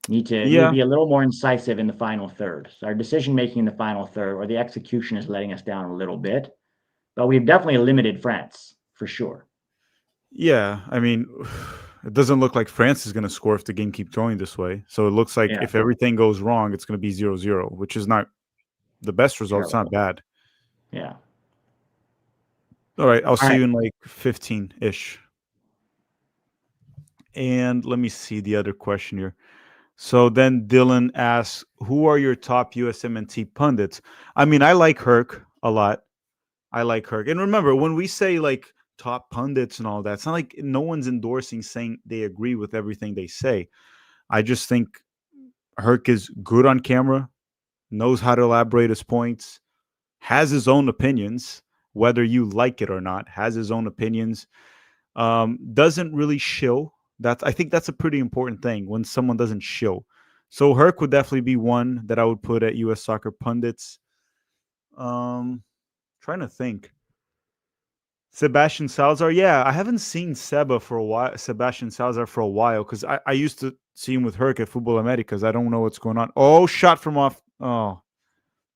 need to Yeah, be a little more incisive in the final third. So our decision making in the final third, or the execution, is letting us down a little bit. But we've definitely limited France for sure. yeah. I mean, it doesn't look like France is going to score if the game keeps going this way. So it looks like Yeah, if everything goes wrong, it's going to be 0-0, which is not the best result. It's not terrible. bad. Yeah. All right, I'll All see right. you in like 15 ish. And let me see the other question here. So then Dylan asks, who are your top USMNT pundits? I mean, I like Herc a lot. I like Herc. And remember, when we say like top pundits and all that, it's not like no one's endorsing saying they agree with everything they say. I just think Herc is good on camera, knows how to elaborate his points, has his own opinions, whether you like it or not, has his own opinions. Doesn't really shill. That's I think that's a pretty important thing when someone doesn't shill. So Herc would definitely be one that I would put at U.S. Soccer Pundits. Um, Trying to think. Sebastian Salazar, yeah, I haven't seen Seba for a while. Sebastian Salazar for a while because I used to see him with Herc at Football Americas. I don't know what's going on. Oh, shot from off. Oh,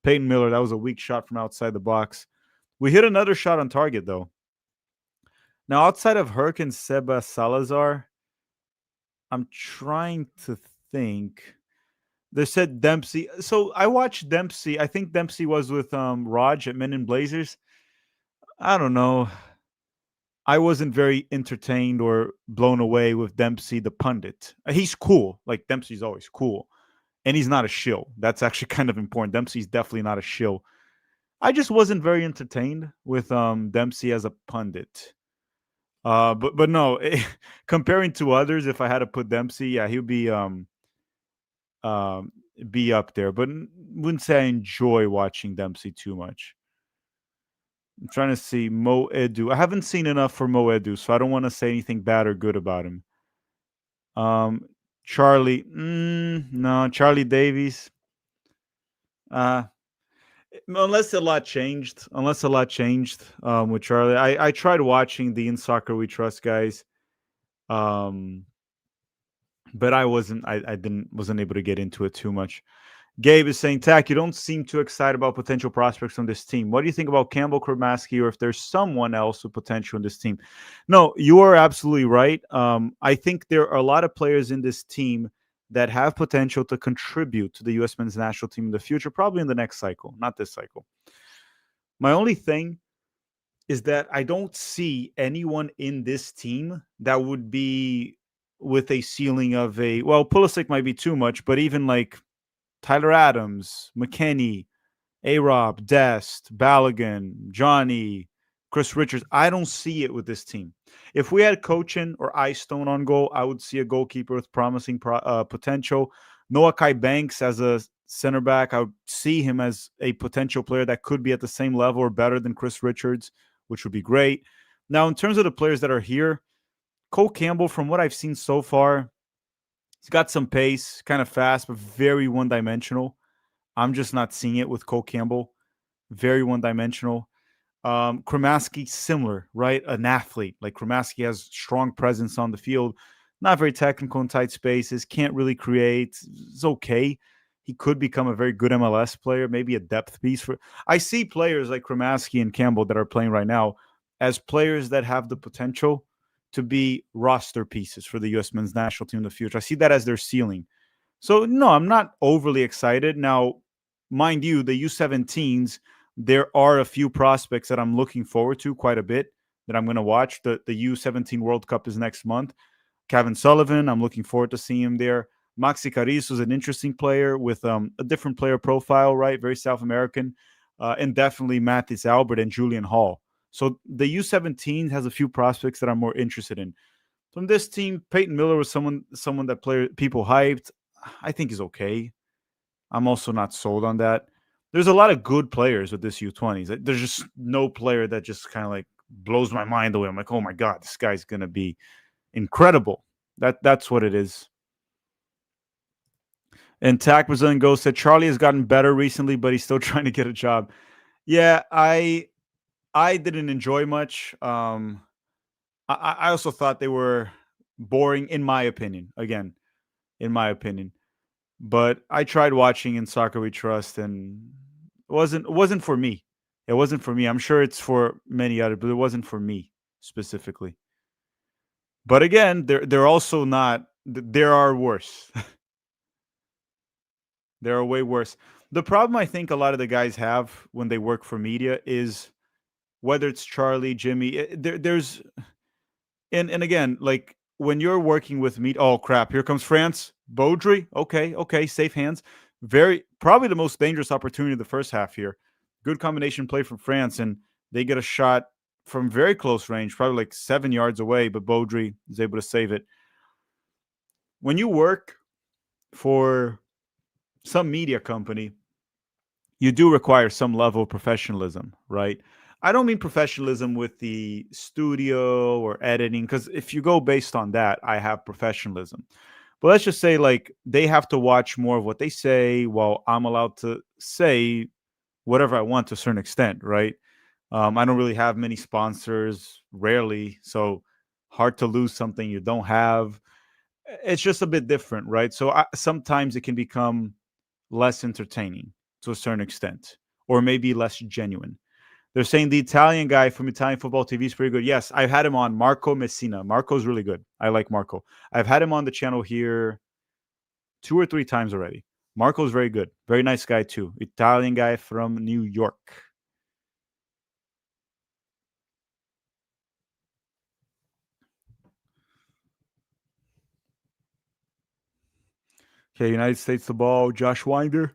Peyton Miller. That was a weak shot from outside the box. We hit another shot on target though. Now, outside of Herc and Seba Salazar, I'm trying to think. They said Dempsey. So I watched Dempsey. I think Dempsey was with Raj at Men in Blazers. I don't know. I wasn't very entertained or blown away with Dempsey the pundit. He's cool. Like Dempsey's always cool. And he's not a shill. That's actually kind of important. Dempsey's definitely not a shill. I just wasn't very entertained with Dempsey as a pundit. But no, comparing to others, if I had to put Dempsey, yeah, he would um be up there. But wouldn't say I enjoy watching Dempsey too much. I'm trying to see Mo Edu. I haven't seen enough for Mo Edu, so I don't want to say anything bad or good about him. Um, Charlie, no, Charlie Davies. Uh, unless a lot changed with Charlie. I tried watching the In Soccer We Trust guys, um, but I didn't wasn't able to get into it too much. Gabe is saying, Tack, you don't seem too excited about potential prospects on this team. What do you think about Campbell Kramaski or if there's someone else with potential in this team? No, you are absolutely right. I think there are a lot of players in this team that have potential to contribute to the U.S. men's national team in the future, probably in the next cycle, not this cycle. My only thing is that I don't see anyone in this team that would be with a ceiling of well, Pulisic might be too much, but even like Tyler Adams, McKennie, A-Rob, Dest, Balogun, Johnny, Chris Richards. I don't see it with this team. If we had Cochin or Ice Stone on goal, I would see a goalkeeper with promising potential. Noah Kai Banks as a center back, I would see him as a potential player that could be at the same level or better than Chris Richards, which would be great. Now, in terms of the players that are here, Cole Campbell, from what I've seen so far, he's got some pace, kind of fast, but very one-dimensional. I'm just not seeing it with Cole Campbell. Very one-dimensional. Kramaski, similar, right? An athlete. Like Kramaski has strong presence on the field, not very technical in tight spaces, can't really create. It's okay. He could become a very good MLS player, maybe a depth piece. I see players like Kramaski and Campbell that are playing right now as players that have the potential to be roster pieces for the U.S. men's national team in the future. I see that as their ceiling. So, no, I'm not overly excited. Now, mind you, the U17s, there are a few prospects that I'm looking forward to quite a bit that I'm going to watch. The U17 World Cup is next month. Kevin Sullivan, I'm looking forward to seeing him there. Maxi Carizo is an interesting player with a different player profile, right? Very South American. And definitely Mathis Albert and Julian Hall. So the U17 has a few prospects that I'm more interested in. From this team, Peyton Miller was someone that people hyped. I think is okay. I'm also not sold on that. There's a lot of good players with this U20s. There's just no player that just kind of like blows my mind away. I'm like, oh my god, this guy's gonna be incredible. That's what it is. And Tack Brazilian Ghost said Charlie has gotten better recently, but he's still trying to get a job. Yeah, I didn't enjoy much. I also thought they were boring, in my opinion. Again, in my opinion. But I tried watching In Soccer We Trust, and it wasn't for me. It wasn't for me. I'm sure it's for many others, but it wasn't for me specifically. But again, they're also not. There are worse. There are way worse. The problem I think a lot of the guys have when they work for media is whether it's Charlie, Jimmy. There's and again, like when you're working with me, oh crap, here comes France. Baudry, okay, safe hands. Very probably the most dangerous opportunity of the first half here. Good combination play from France, and they get a shot from very close range, probably like 7 yards away, but Baudry is able to save it. When you work for some media company, you do require some level of professionalism, right? I don't mean professionalism with the studio or editing, because if you go based on that, I have professionalism. But let's just say like they have to watch more of what they say, while I'm allowed to say whatever I want to a certain extent, right? I don't really have many sponsors, rarely, so hard to lose something you don't have. It's just a bit different, right? So sometimes it can become less entertaining to a certain extent, or maybe less genuine. They're saying the Italian guy from Italian Football TV is pretty good. Yes, I've had him on, Marco Messina. Marco's really good. I like Marco. I've had him on the channel here 2 or 3 times already. Marco's very good. Very nice guy, too. Italian guy from New York. Okay, United States the ball. Josh Winder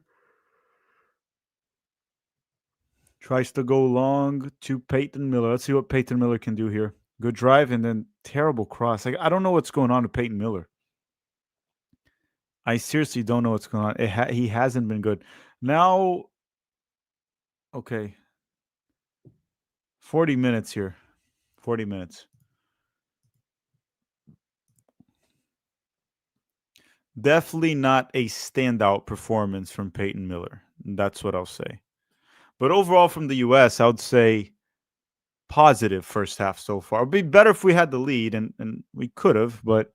tries to go long to Peyton Miller. Let's see what Peyton Miller can do here. Good drive and then terrible cross. Like, I don't know what's going on with Peyton Miller. I seriously don't know what's going on. He hasn't been good. Now, okay, 40 minutes here. 40 minutes. Definitely not a standout performance from Peyton Miller. That's what I'll say. But overall, from the U.S., I would say positive first half so far. It'd be better if we had the lead, and we could have, but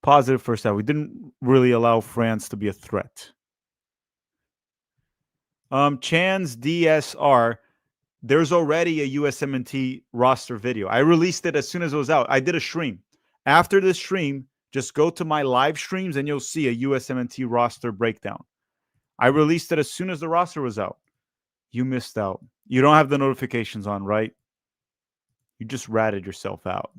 positive first half. We didn't really allow France to be a threat. Chan's DSR, there's already a USMNT roster video. I released it as soon as it was out. I did a stream. After this stream, just go to my live streams and you'll see a USMNT roster breakdown. I released it as soon as the roster was out. You missed out. You don't have the notifications on, right? You just ratted yourself out.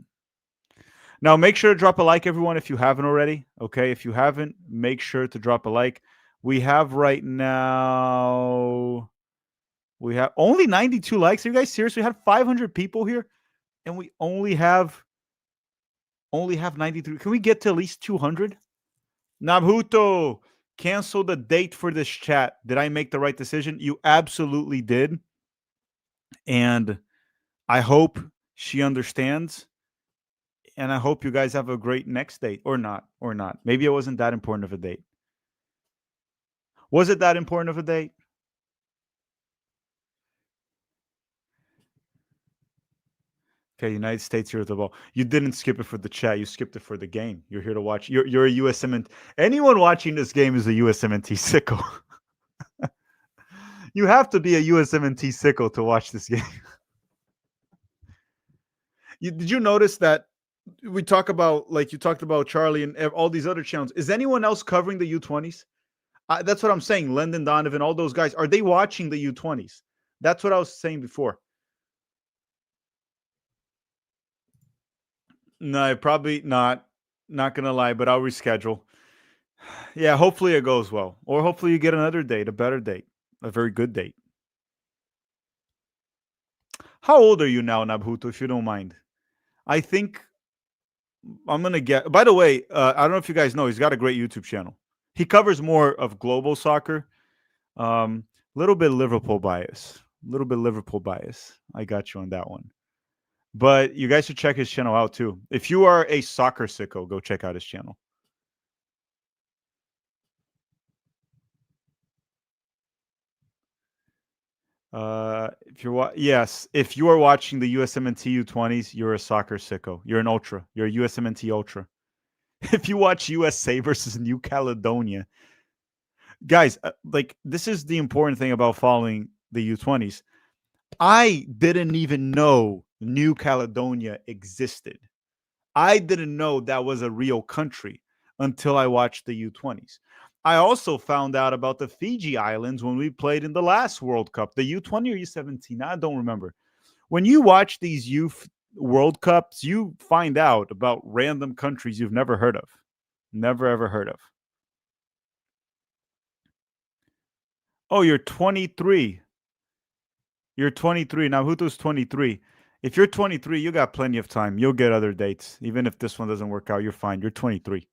Now, make sure to drop a like, everyone, if you haven't already. Okay, if you haven't, make sure to drop a like. We have right now, we have only 92 likes. Are you guys serious? We had 500 people here, and we only have 93. Can we get to at least 200? Nabhuto, cancel the date for this chat. Did I make the right decision? You absolutely did. And I hope she understands. And I hope you guys have a great next date. Or not. Maybe it wasn't that important of a date. Was it that important of a date? Okay, United States here at the ball. You didn't skip it for the chat. You skipped it for the game. You're here to watch. You're a USMNT. Anyone watching this game is a USMNT sicko. You have to be a USMNT sicko to watch this game. Did you notice that we talk about, like you talked about Charlie and all these other channels? Is anyone else covering the U20s? That's what I'm saying. Lyndon Donovan, all those guys. Are they watching the U20s? That's what I was saying before. No, probably not. Not gonna lie, but I'll reschedule. Yeah, hopefully it goes well, or hopefully you get another date, a better date, a very good date. How old are you now, Nabhuto? If you don't mind, I think I'm gonna get. By the way, I don't know if you guys know, he's got a great YouTube channel. He covers more of global soccer. Little bit Liverpool bias. Little bit Liverpool bias. I got you on that one. But you guys should check his channel out too. If you are a soccer sicko, go check out his channel. If you are watching the USMNT U20s, you're a soccer sicko. You're an ultra. You're a USMNT ultra. If you watch USA versus New Caledonia, guys, like this is the important thing about following the U20s. I didn't even know New Caledonia existed. I didn't know that was a real country until I watched the U20s. I also found out about the Fiji Islands when we played in the last World Cup, the U20 or U17. I don't remember. When you watch these youth World Cups, you find out about random countries you've never heard of. Never, ever heard of. Oh, you're 23. You're 23. Now, Hutu's 23. If you're 23, you got plenty of time. You'll get other dates. Even if this one doesn't work out, you're fine. You're 23.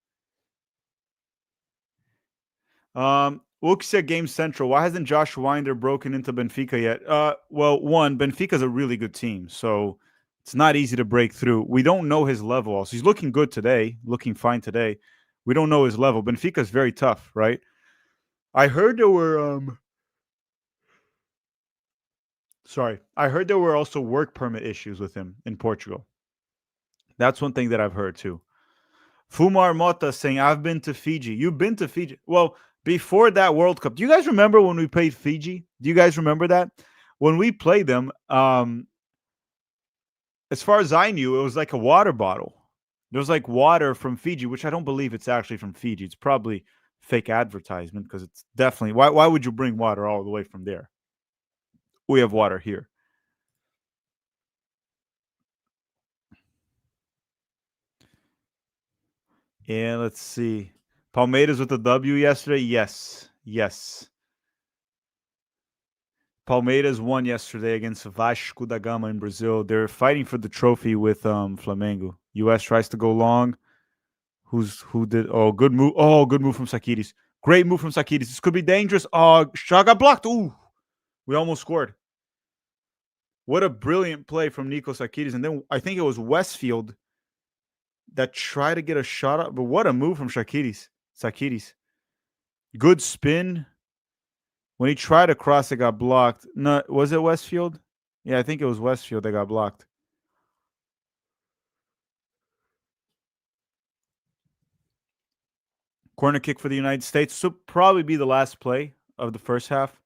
Uxia Game Central. Why hasn't Josh Winder broken into Benfica yet? Well, one, Benfica's a really good team, so it's not easy to break through. We don't know his level. Also, he's looking good today, looking fine today. We don't know his level. Benfica's very tough, right? I heard there were sorry. I heard there were also work permit issues with him in Portugal. That's one thing that I've heard too. Fumar Mota saying, I've been to Fiji. You've been to Fiji. Well, before that World Cup, do you guys remember when we played Fiji? Do you guys remember that? When we played them, as far as I knew, it was like a water bottle. There was like water from Fiji, which I don't believe it's actually from Fiji. It's probably fake advertisement because it's definitely why would you bring water all the way from there? We have water here. And let's see. Palmeiras with the W yesterday. Yes. Yes. Palmeiras won yesterday against Vasco da Gama in Brazil. They're fighting for the trophy with Flamengo. US tries to go long. Who did? Oh, good move. Oh, good move from Sakiris. Great move from Sakiris. This could be dangerous. Oh, shot got blocked. Ooh, we almost scored. What a brilliant play from Nico Sakiris. And then I think it was Westfield that tried to get a shot up. But what a move from Sakiris. Good spin. When he tried to cross, it got blocked. No, was it Westfield? Yeah, I think it was Westfield that got blocked. Corner kick for the United States. So probably be the last play of the first half.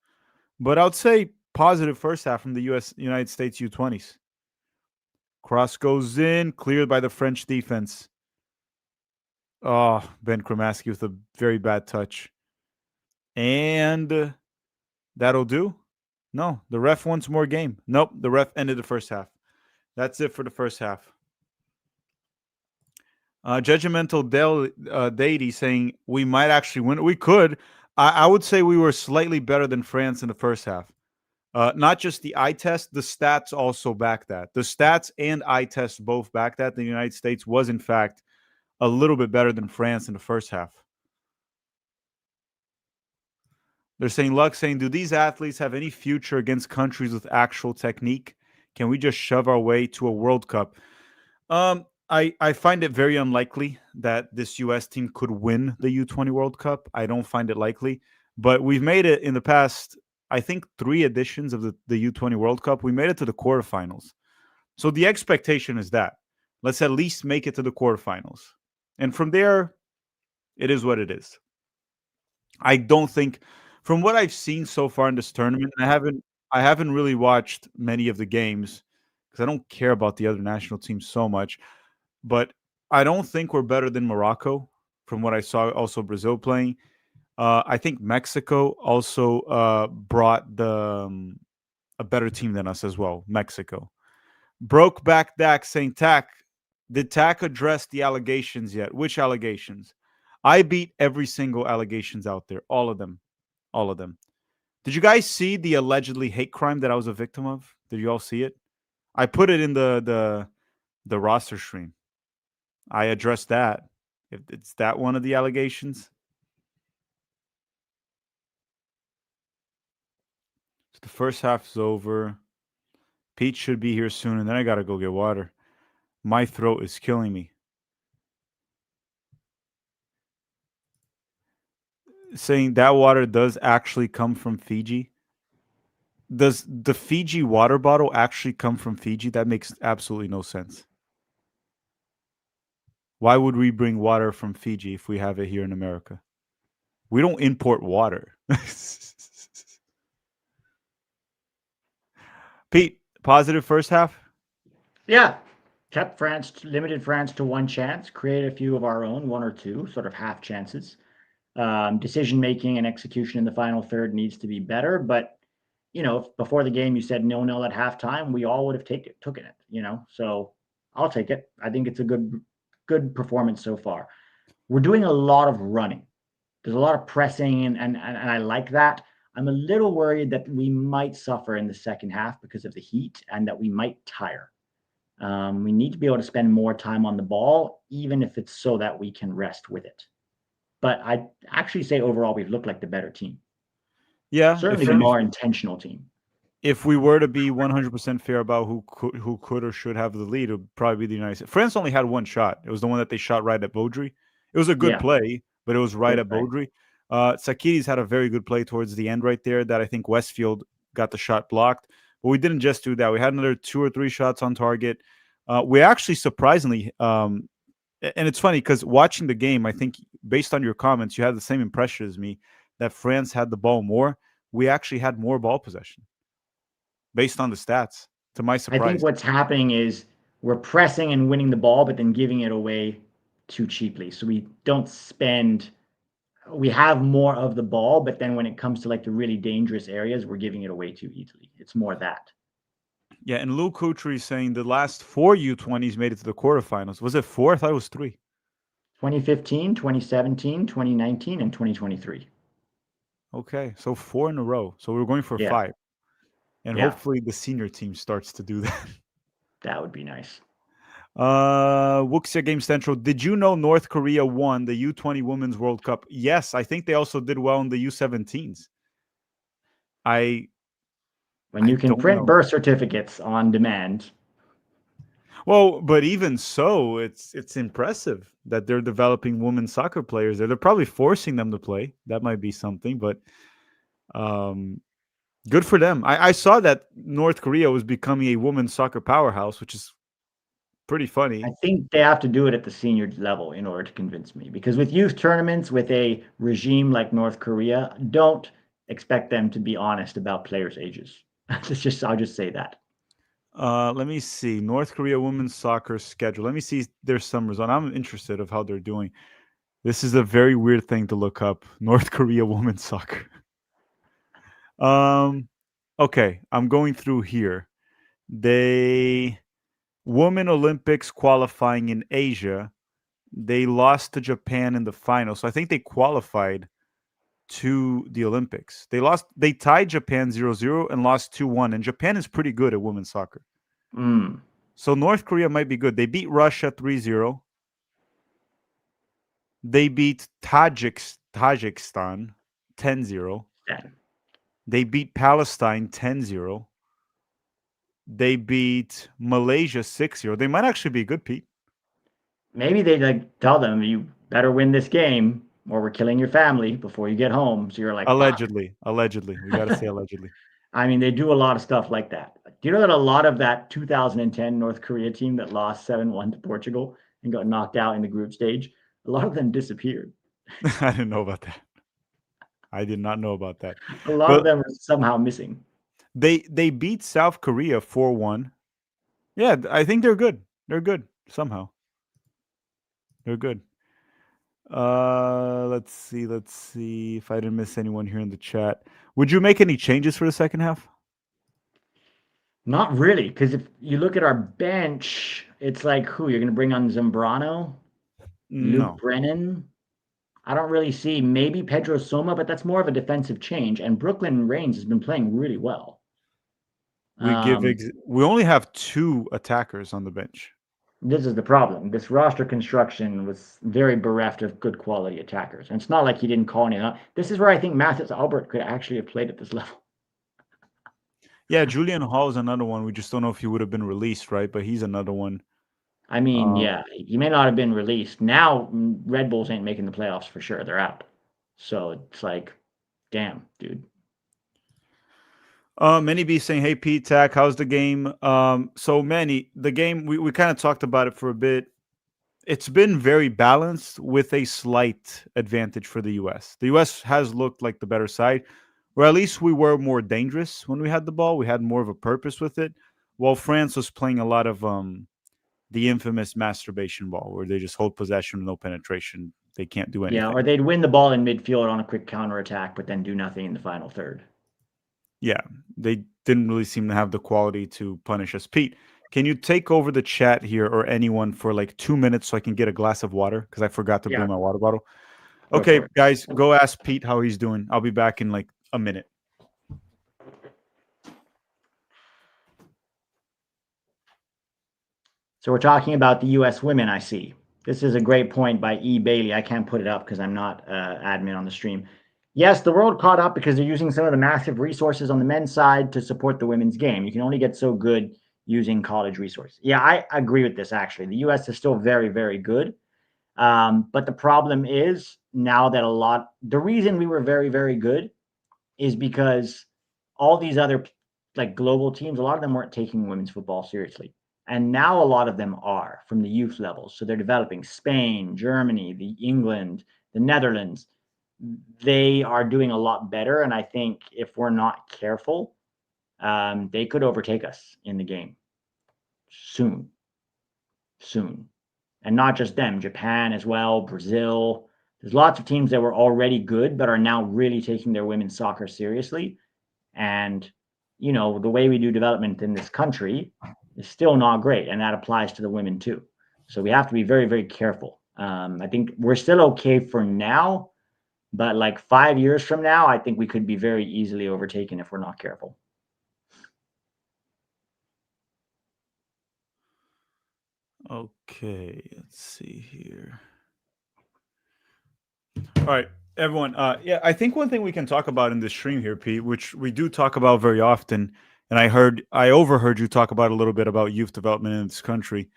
But I would say positive first half from the United States U20s. Cross goes in, cleared by the French defense. Oh, Ben Kremaski with a very bad touch. And that'll do. No, the ref wants more game. Nope, the ref ended the first half. That's it for the first half. Judgmental deity saying we might actually win. We could. I would say we were slightly better than France in the first half. Not just the eye test, the stats also back that. The stats and eye test both back that. The United States was, in fact, a little bit better than France in the first half. They're saying, Luck saying, do these athletes have any future against countries with actual technique? Can we just shove our way to a World Cup? I find it very unlikely that this U.S. team could win the U-20 World Cup. I don't find it likely. But we've made it in the past, I think, 3 editions of the U-20 World Cup. We made it to the quarterfinals. So the expectation is that. Let's at least make it to the quarterfinals. And from there, it is what it is. I don't think, from what I've seen so far in this tournament, I haven't really watched many of the games because I don't care about the other national teams so much. But I don't think we're better than Morocco from what I saw. Also, Brazil playing. I think Mexico also brought a better team than us as well. Mexico. Broke back Dak saying, Tack, did Tack address the allegations yet? Which allegations? I beat every single allegations out there. All of them. All of them. Did you guys see the allegedly hate crime that I was a victim of? Did you all see it? I put it in the roster stream. I addressed that. If it's that one of the allegations. So the first half is over. Pete should be here soon, and then I gotta go get water. My throat is killing me. Saying that water does actually come from Fiji. Does the Fiji water bottle actually come from Fiji? That makes absolutely no sense. Why would we bring water from Fiji if we have it here in America? We don't import water. Pete, positive first half? Yeah. Kept France, limited France to 1 chance, created a few of our own, 1 or 2, sort of half chances. Decision making and execution in the final third needs to be better. But, if before the game you said 0-0 at halftime, we all would have taken it, So I'll take it. I think it's a good performance so far. We're doing a lot of running. There's a lot of pressing, and I like that. I'm a little worried that we might suffer in the second half because of the heat and that we might tire. We need to be able to spend more time on the ball, even if it's so that we can rest with it. But I'd actually say overall we've looked like the better team. Yeah, certainly the more intentional team. If we were to be 100% fair about who could or should have the lead, it would probably be the United States. France only had 1 shot. It was the one that they shot right at Baudry. It was a good Yeah, play, but it was right good at play. Baudry. Sakidis had a very good play towards the end right there that I think Westfield got the shot blocked. But we didn't just do that. We had another 2 or 3 shots on target. We actually surprisingly, and it's funny because watching the game, I think based on your comments, you had the same impression as me that France had the ball more. We actually had more ball possession based on the stats, to my I think surprise. what's happening is we're pressing and winning the ball, but then giving it away too cheaply. So we don't spend. We have more of the ball, but then when it comes to like the really dangerous areas, we're giving it away too easily. It's more that. Yeah, and Lou Coutry is saying the last 4 U-20s made it to the quarterfinals. Was it 4? I thought it was 3. 2015, 2017, 2019, and 2023. Okay, so 4 in a row. So we're going for Yeah, 5. And yeah, hopefully the senior team starts to do that. that would be nice. Wuxia Game Central. Did you know North Korea won the U-20 Women's World Cup? Yes, I think they also did well in the U-17s. I When I you can don't print know. birth certificates on demand. Well, but even so, it's impressive that they're developing women soccer players. They're probably forcing them to play. That might be something, but um, good for them. I saw that North Korea was becoming a women's soccer powerhouse, which is pretty I funny. think they have to do it at the senior level in order to convince me. Because with youth tournaments, with a regime like North Korea, don't expect them to be honest about players' ages. I'll just say that. Let me see. North Korea women's soccer schedule. Let me see their summers on. I'm interested of how they're doing. This is a very weird thing to look up. North Korea women's soccer. Um, okay, I'm going through here. They Women Olympics qualifying in Asia. They lost to Japan in the final, so I think they qualified to the Olympics. They tied Japan 0-0 and lost 2-1. And Japan is pretty good at women's soccer. Mm, So North Korea might be good. They beat Russia 3-0. They beat Tajikistan 10-0. then. They beat Palestine 10-0. They beat Malaysia 6-0. They might actually be good, Pete. Maybe they like tell them you better win this game or we're killing your family before you get home. So you're like, fuck. Allegedly. We got to say allegedly. I mean, they do a lot of stuff like that. Do you know that a lot of that 2010 North Korea team that lost 7-1 to Portugal and got knocked out in the group stage, a lot of them disappeared. I didn't know about that. I did not know about that. A lot of But them are somehow missing. they beat South Korea 4-1. Yeah, I think they're good. They're good somehow. They're good. Let's see if I didn't miss anyone here in the chat. Would you make any changes for the second half? Not really, because if you look at our bench, it's like who you're going to bring on Zambrano, Luke No. Brennan. I don't really see maybe Pedro Soma, but that's more of a defensive change. And Brooklyn Reigns has been playing really well. We only have 2 attackers on the bench. This is the problem. This roster construction was very bereft of good quality attackers. And it's not like he didn't call any out. This is where I think Mathis Albert could actually have played at this level. Yeah, Julian Hall is another one. We just don't know if he would have been released, right? But he's another one. I mean, Um, yeah, he may not have been released. Now, Red Bulls ain't making the playoffs for sure. They're out. So it's like, damn, dude. Manny B saying, "Hey Pete, Tack, how's the game?" So Manny, the game we kind of talked about it for a bit. It's been very balanced with a slight advantage for the U.S. The U.S. has looked like the better side, or at least we were more dangerous when we had the ball. We had more of a purpose with it, while France was playing a lot of the infamous masturbation ball, where they just hold possession, no penetration. They can't do Yeah, anything. or they'd win the ball in midfield on a quick counterattack, but then do nothing in the final third. Yeah, they didn't really seem to have the quality to punish us. Pete, can you take over the chat here or anyone for like 2 minutes so I can get a glass of water? Because I forgot to Yeah, bring my water bottle. go Okay, for it. guys, go ask Pete how he's doing. I'll be back in like a minute. So we're talking about the U.S. women, I see. This is a great point by E. Bailey. I can't put it up because I'm not admin on the stream. Yes, the world caught up because they're using some of the massive resources on the men's side to support the women's game. You can only get so good using college resources. Yeah, I agree with this, actually. The U.S. is still very, very good. But the problem is now that the reason we were very, very good is because all these other like global teams, a lot of them weren't taking women's football seriously. And now a lot of them are from the youth levels. So they're developing Spain, Germany, the England, the Netherlands. They are doing a lot better. And I think if we're not careful, they could overtake us in the game soon, soon. And not just them, Japan as well, Brazil. There's lots of teams that were already good, but are now really taking their women's soccer seriously. And, the way we do development in this country is still not great. And that applies to the women too. So we have to be very, very careful. I think we're still okay for now, but like 5 years from now, I think we could be very easily overtaken if we're not careful. Okay, let's see here. All right, everyone. Yeah, I think one thing we can talk about in this stream here, Pete, which we do talk about very often, and I overheard you talk about a little bit about youth development in this country.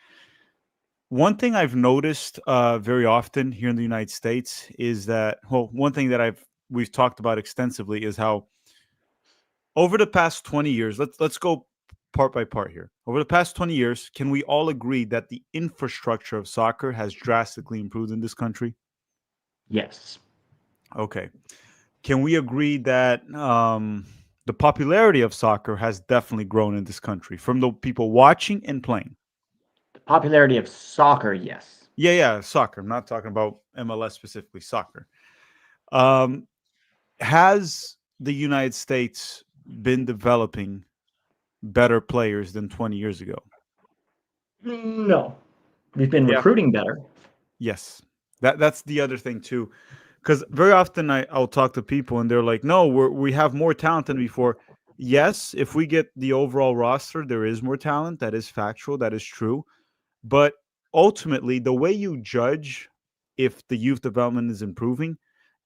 One thing I've noticed very often here in the United States is that, well, one thing that we've talked about extensively is how over the past 20 years, let's go part by part here. Over the past 20 years, can we all agree that the infrastructure of soccer has drastically improved in this country? Yes. Okay. Can we agree that the popularity of soccer has definitely grown in this country from the people watching and playing? The popularity of soccer, yes. Yeah, soccer. I'm not talking about MLS specifically, soccer. Um, has the United States been developing better players than 20 years ago? No. We've been Yeah. recruiting better. Yes. That's the other thing too. Because very often I'll talk to people and they're like, no, we have more talent than before. Yes, if we get the overall roster, there is more talent. That is factual. That is true. But ultimately, the way you judge if the youth development is improving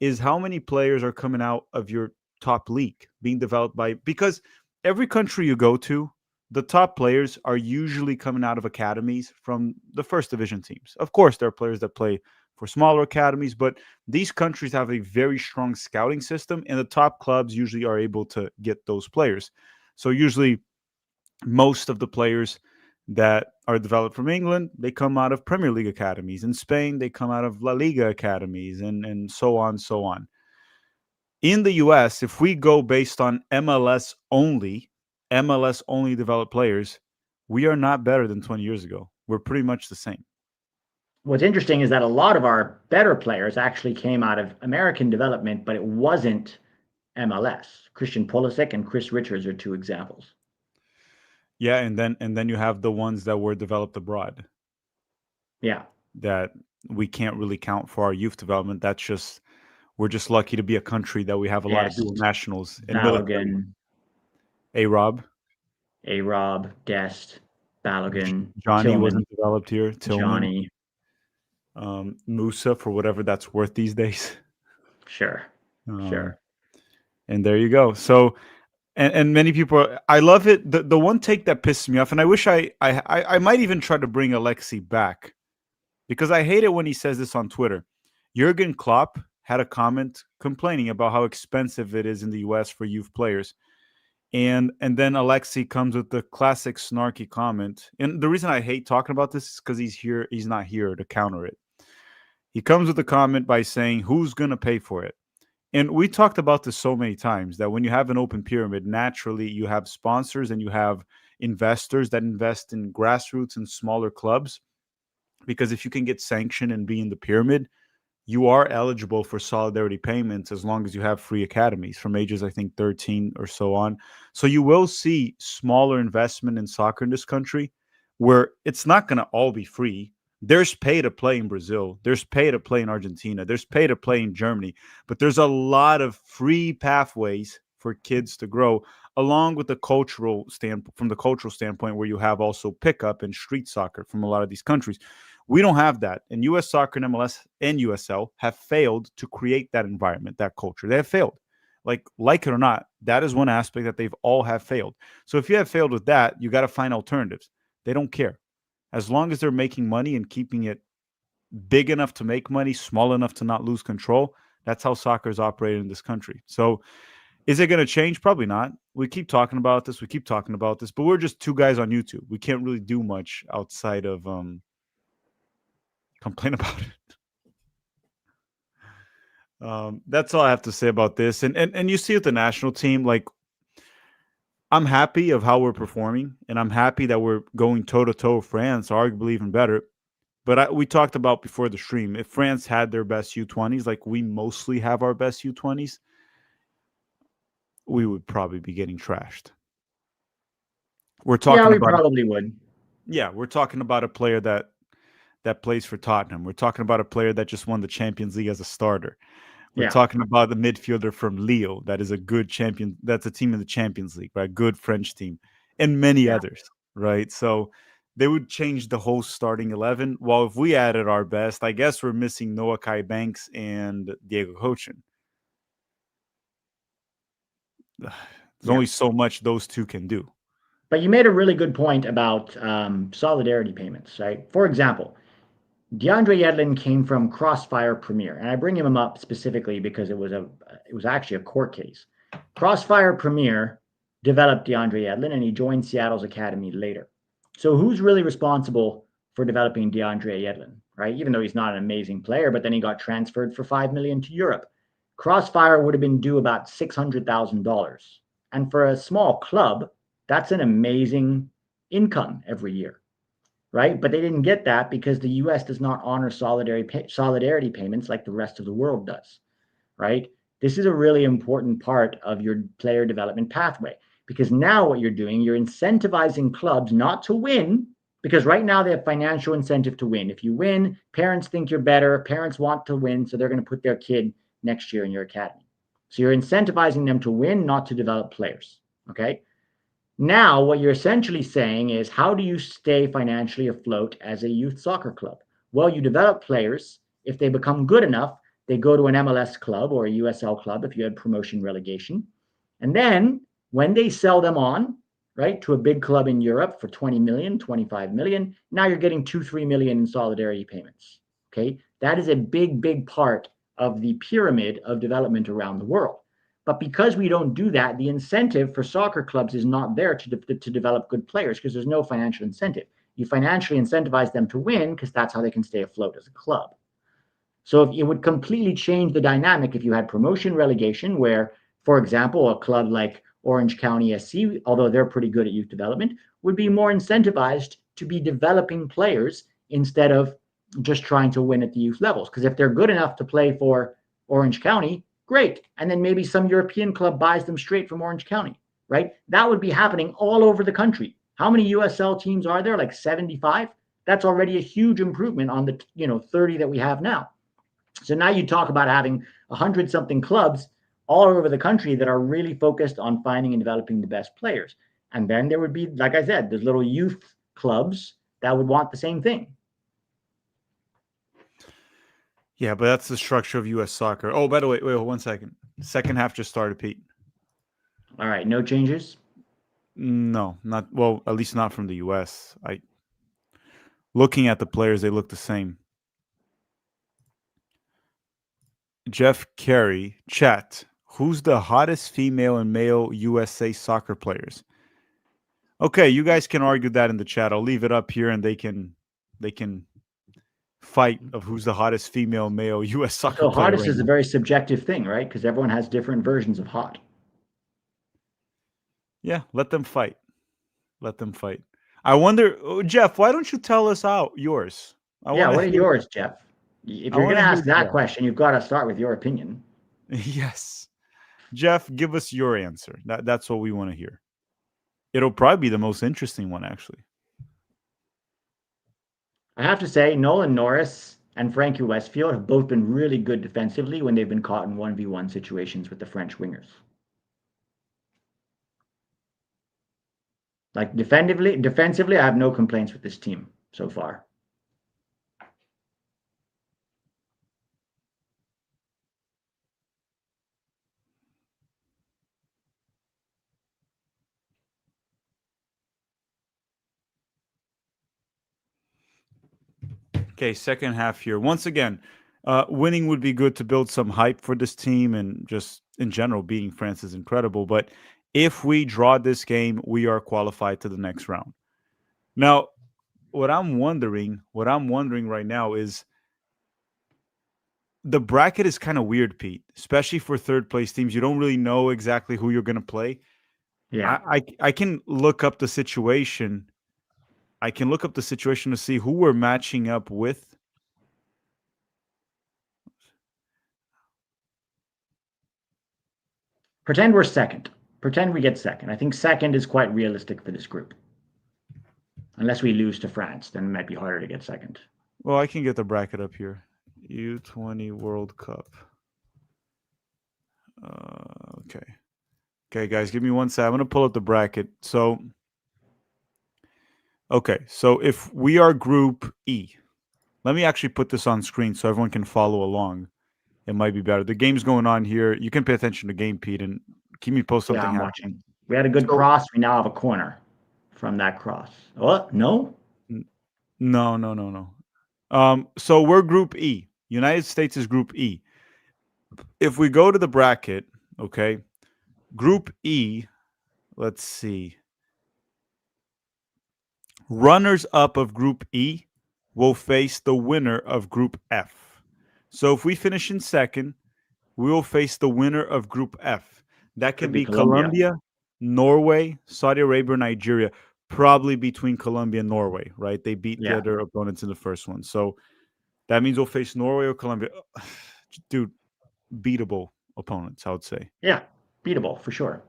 is how many players are coming out of your top league being developed by, because every country you go to, the top players are usually coming out of academies from the first division teams. Of course, there are players that play for smaller academies, but these countries have a very strong scouting system, and the top clubs usually are able to get those players. So, usually, most of the players that are developed from England, they come out of Premier League academies. In Spain, they come out of La Liga academies, and so on, so on. In the US, if we go based on MLS only developed players, we are not better than 20 years ago. We're pretty much the same. What's interesting is that a lot of our better players actually came out of American development, but it wasn't MLS. Christian Pulisic and Chris Richards are two examples. Yeah, and then you have the ones that were developed abroad Yeah. that we can't really count for our youth development. That's just we're just lucky to be a country that we have a lot of dual Dest, nationals and military. Balogun, A Rob, A-Rob, Dest, Balogun, Johnny Tillman, wasn't developed here. Tillman, Johnny. Musa for whatever that's worth these days. Sure. Um, Sure. and there you go. So, and many people, I love it. The one take that pisses me off, and I wish I might even try to bring Alexi back because I hate it when he says this on Twitter. Jurgen Klopp had a comment complaining about how expensive it is in the U.S. for youth players. And then Alexi comes with the classic snarky comment. And the reason I hate talking about this is because he's not here to counter it. He comes with a comment by saying, who's going to pay for it? And we talked about this so many times that when you have an open pyramid, naturally you have sponsors and you have investors that invest in grassroots and smaller clubs. Because if you can get sanctioned and be in the pyramid, you are eligible for solidarity payments as long as you have free academies from ages, I think, 13 or so on. So you will see smaller investment in soccer in this country where it's not going to all be free. There's pay to play in Brazil. There's pay to play in Argentina. There's pay to play in Germany. But there's a lot of free pathways for kids to grow, along with the cultural standpoint, from the cultural standpoint, where you have also pickup and street soccer from a lot of these countries. We don't have that. And US Soccer and MLS and USL have failed to create that environment, that culture. They have failed. Like it or not, that is one aspect that they've all have failed. So if you have failed with that, you got to find alternatives. They don't care. As long as they're making money and keeping it big enough to make money, small enough to not lose control. That's how soccer is operated in this country. So, is it going to change? Probably not. We keep talking about this. We keep talking about this, but we're just two guys on YouTube. We can't really do much outside of complain about it. That's all I have to say about this. And you see with the national team, like I'm happy of how we're performing, and I'm happy that we're going toe to toe with France, arguably even better. But we talked about before the stream, if France had their best U20s, like we mostly have our best U20s, we would probably be getting trashed. We're Yeah, talking we about probably would. yeah, we're talking about a player that plays for Tottenham. We're talking about a player that just won the Champions League as a starter. We're Yeah, talking about the midfielder from Lille that is a good champion. That's a team in the Champions League, right? Good French team, and many yeah. others, right? So they would change the whole starting 11. Well, if we added our best, I guess we're missing Noah Kai Banks and Diego Cochin. There's Yeah. only so much those two can do. But you made a really good point about solidarity payments, right? For example, DeAndre Yedlin came from Crossfire Premier, and I bring him up specifically because it was actually a court case. Crossfire Premier developed DeAndre Yedlin, and he joined Seattle's academy later. So who's really responsible for developing DeAndre Yedlin, right? Even though he's not an amazing player, but then he got transferred for $5 million to Europe. Crossfire would have been due about $600,000, and for a small club, that's an amazing income every year, right? But they didn't get that because the US does not honor solidarity payments like the rest of the world does, right? This is a really important part of your player development pathway because now what you're doing, you're incentivizing clubs not to win because right now they have financial incentive to win. If you win, parents think you're better, parents want to win, so they're going to put their kid next year in your academy. So you're incentivizing them to win, not to develop players, okay? Now, what you're essentially saying is, how do you stay financially afloat as a youth soccer club? Well, you develop players. If they become good enough, they go to an MLS club or a USL club if you had promotion relegation. And then when they sell them on, right, to a big club in Europe for 20 million, 25 million, now you're getting 2, 3 million in solidarity payments. Okay. That is a big, big part of the pyramid of development around the world. But because we don't do that, the incentive for soccer clubs is not there to develop good players because there's no financial incentive. You financially incentivize them to win because that's how they can stay afloat as a club. So if it would completely change the dynamic if you had promotion relegation, where, for example, a club like Orange County SC, although they're pretty good at youth development, would be more incentivized to be developing players instead of just trying to win at the youth levels. Because if they're good enough to play for Orange County, great. And then maybe some European club buys them straight from Orange County, right? That would be happening all over the country. How many USL teams are there? Like 75? That's already a huge improvement on the 30 that we have now. So now you talk about having 100 something clubs all over the country that are really focused on finding and developing the best players. And then there would be, like I said, there's little youth clubs that would want the same thing. Yeah, but that's the structure of U.S. soccer. Oh, by the way, wait 1 second. Second half just started, Pete. All right, no changes. No, not well. At least not from the U.S. I looking at the players, they look the same. Jeff Carey, chat. Who's the hottest female and male USA soccer players? Okay, you guys can argue that in the chat. I'll leave it up here, and they can fight of who's the hottest female male U.S. soccer So player hottest right is a now. very subjective thing, right? Because everyone has different versions of hot. Yeah, let them fight. Let them fight. I wonder, Jeff, why don't you tell us out yours? I Yeah, want to what are hear. yours, Jeff? If I you're want going to to hear ask that Jeff. question, you've got to start with your opinion. Yes, Jeff, give us your answer. That's what we want to hear. It'll probably be the most interesting one, actually. I have to say, Nolan Norris and Frankie Westfield have both been really good defensively when they've been caught in 1v1 situations with the French wingers. Like defensively, I have no complaints with this team so far. Okay, second half here. Once again, winning would be good to build some hype for this team, and just in general, beating France is incredible. But if we draw this game, we are qualified to the next round. Now, what I'm wondering right now is the bracket is kind of weird, Pete, especially for third place teams. You don't really know exactly who you're going to play. Yeah. I can look up the situation. I can look up the situation to see who we're matching up with. Pretend we're second. Pretend we get second. I think second is quite realistic for this group. Unless we lose to France, then it might be harder to get second. Well, I can get the bracket up here. U-20 World Cup. Okay. Okay, guys, give me one sec. I'm going to pull up the bracket. So, okay. So if we are Group E, let me actually put this on screen so everyone can follow along. It might be better. The game's going on here. You can pay attention to game, Pete, and keep me post Yeah, something I'm happens. watching. We had a good So, cross. We now have a corner from that cross. Oh, no? no, no, no, no. So we're Group E. United States is Group E. If we go to the bracket, okay, Group E, let's see. Runners up of Group E will face the winner of Group F. So if we finish in second, we will face the winner of Group F. That Could can be be Colombia. Colombia, Norway, Saudi Arabia, Nigeria. Probably between Colombia and Norway, right? They beat the Yeah. other opponents in the first one. So that means we'll face Norway or Colombia. Dude, beatable opponents, I would say. Yeah. Beatable for sure.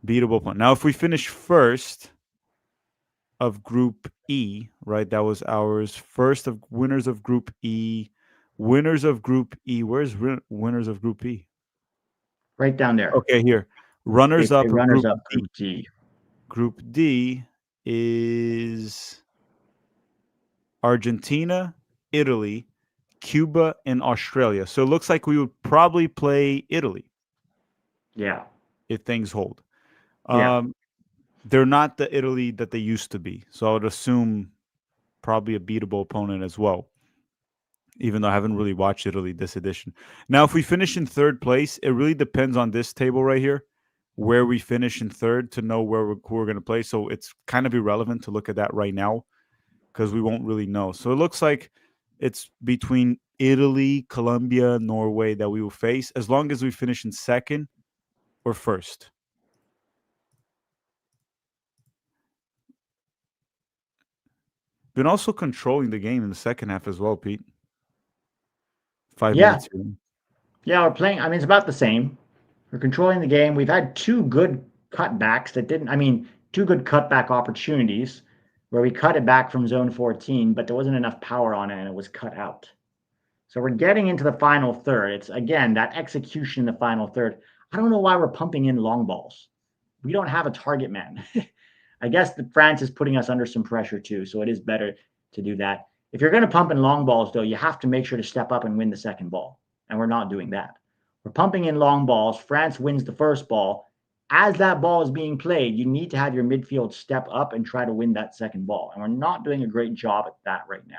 Beatable opponent. Now, if we finish first of Group E, right? That was ours. First of winners of Group E. Winners of Group E. Where's winners of Group E? Right down there. Okay, here. They Runners play up of runners Group up D. Group D. Group D is Argentina, Italy, Cuba, and Australia. So it looks like we would probably play Italy Yeah. if things hold. Yeah. Um, they're not the Italy that they used to be. So I would assume probably a beatable opponent as well, even though I haven't really watched Italy this edition. Now, if we finish in third place, it really depends on this table right here, where we finish in third to know who we're going to play. So it's kind of irrelevant to look at that right now because we won't really know. So it looks like it's between Italy, Colombia, Norway that we will face as long as we finish in second or first. Been also controlling the game in the second half as well, Pete. 5 minutes Yeah. here. Yeah. We're playing. I mean, it's about the same. We're controlling the game. We've had two good cutbacks that didn't, I mean, two good cutback opportunities where we cut it back from zone 14, but there wasn't enough power on it and it was cut out. So we're getting into the final third. It's again that execution in the final third. I don't know why we're pumping in long balls. We don't have a target man. I guess France is putting us under some pressure too, so it is better to do that. If you're going to pump in long balls, though, you have to make sure to step up and win the second ball, and we're not doing that. We're pumping in long balls. France wins the first ball. As that ball is being played, you need to have your midfield step up and try to win that second ball, and we're not doing a great job at that right now.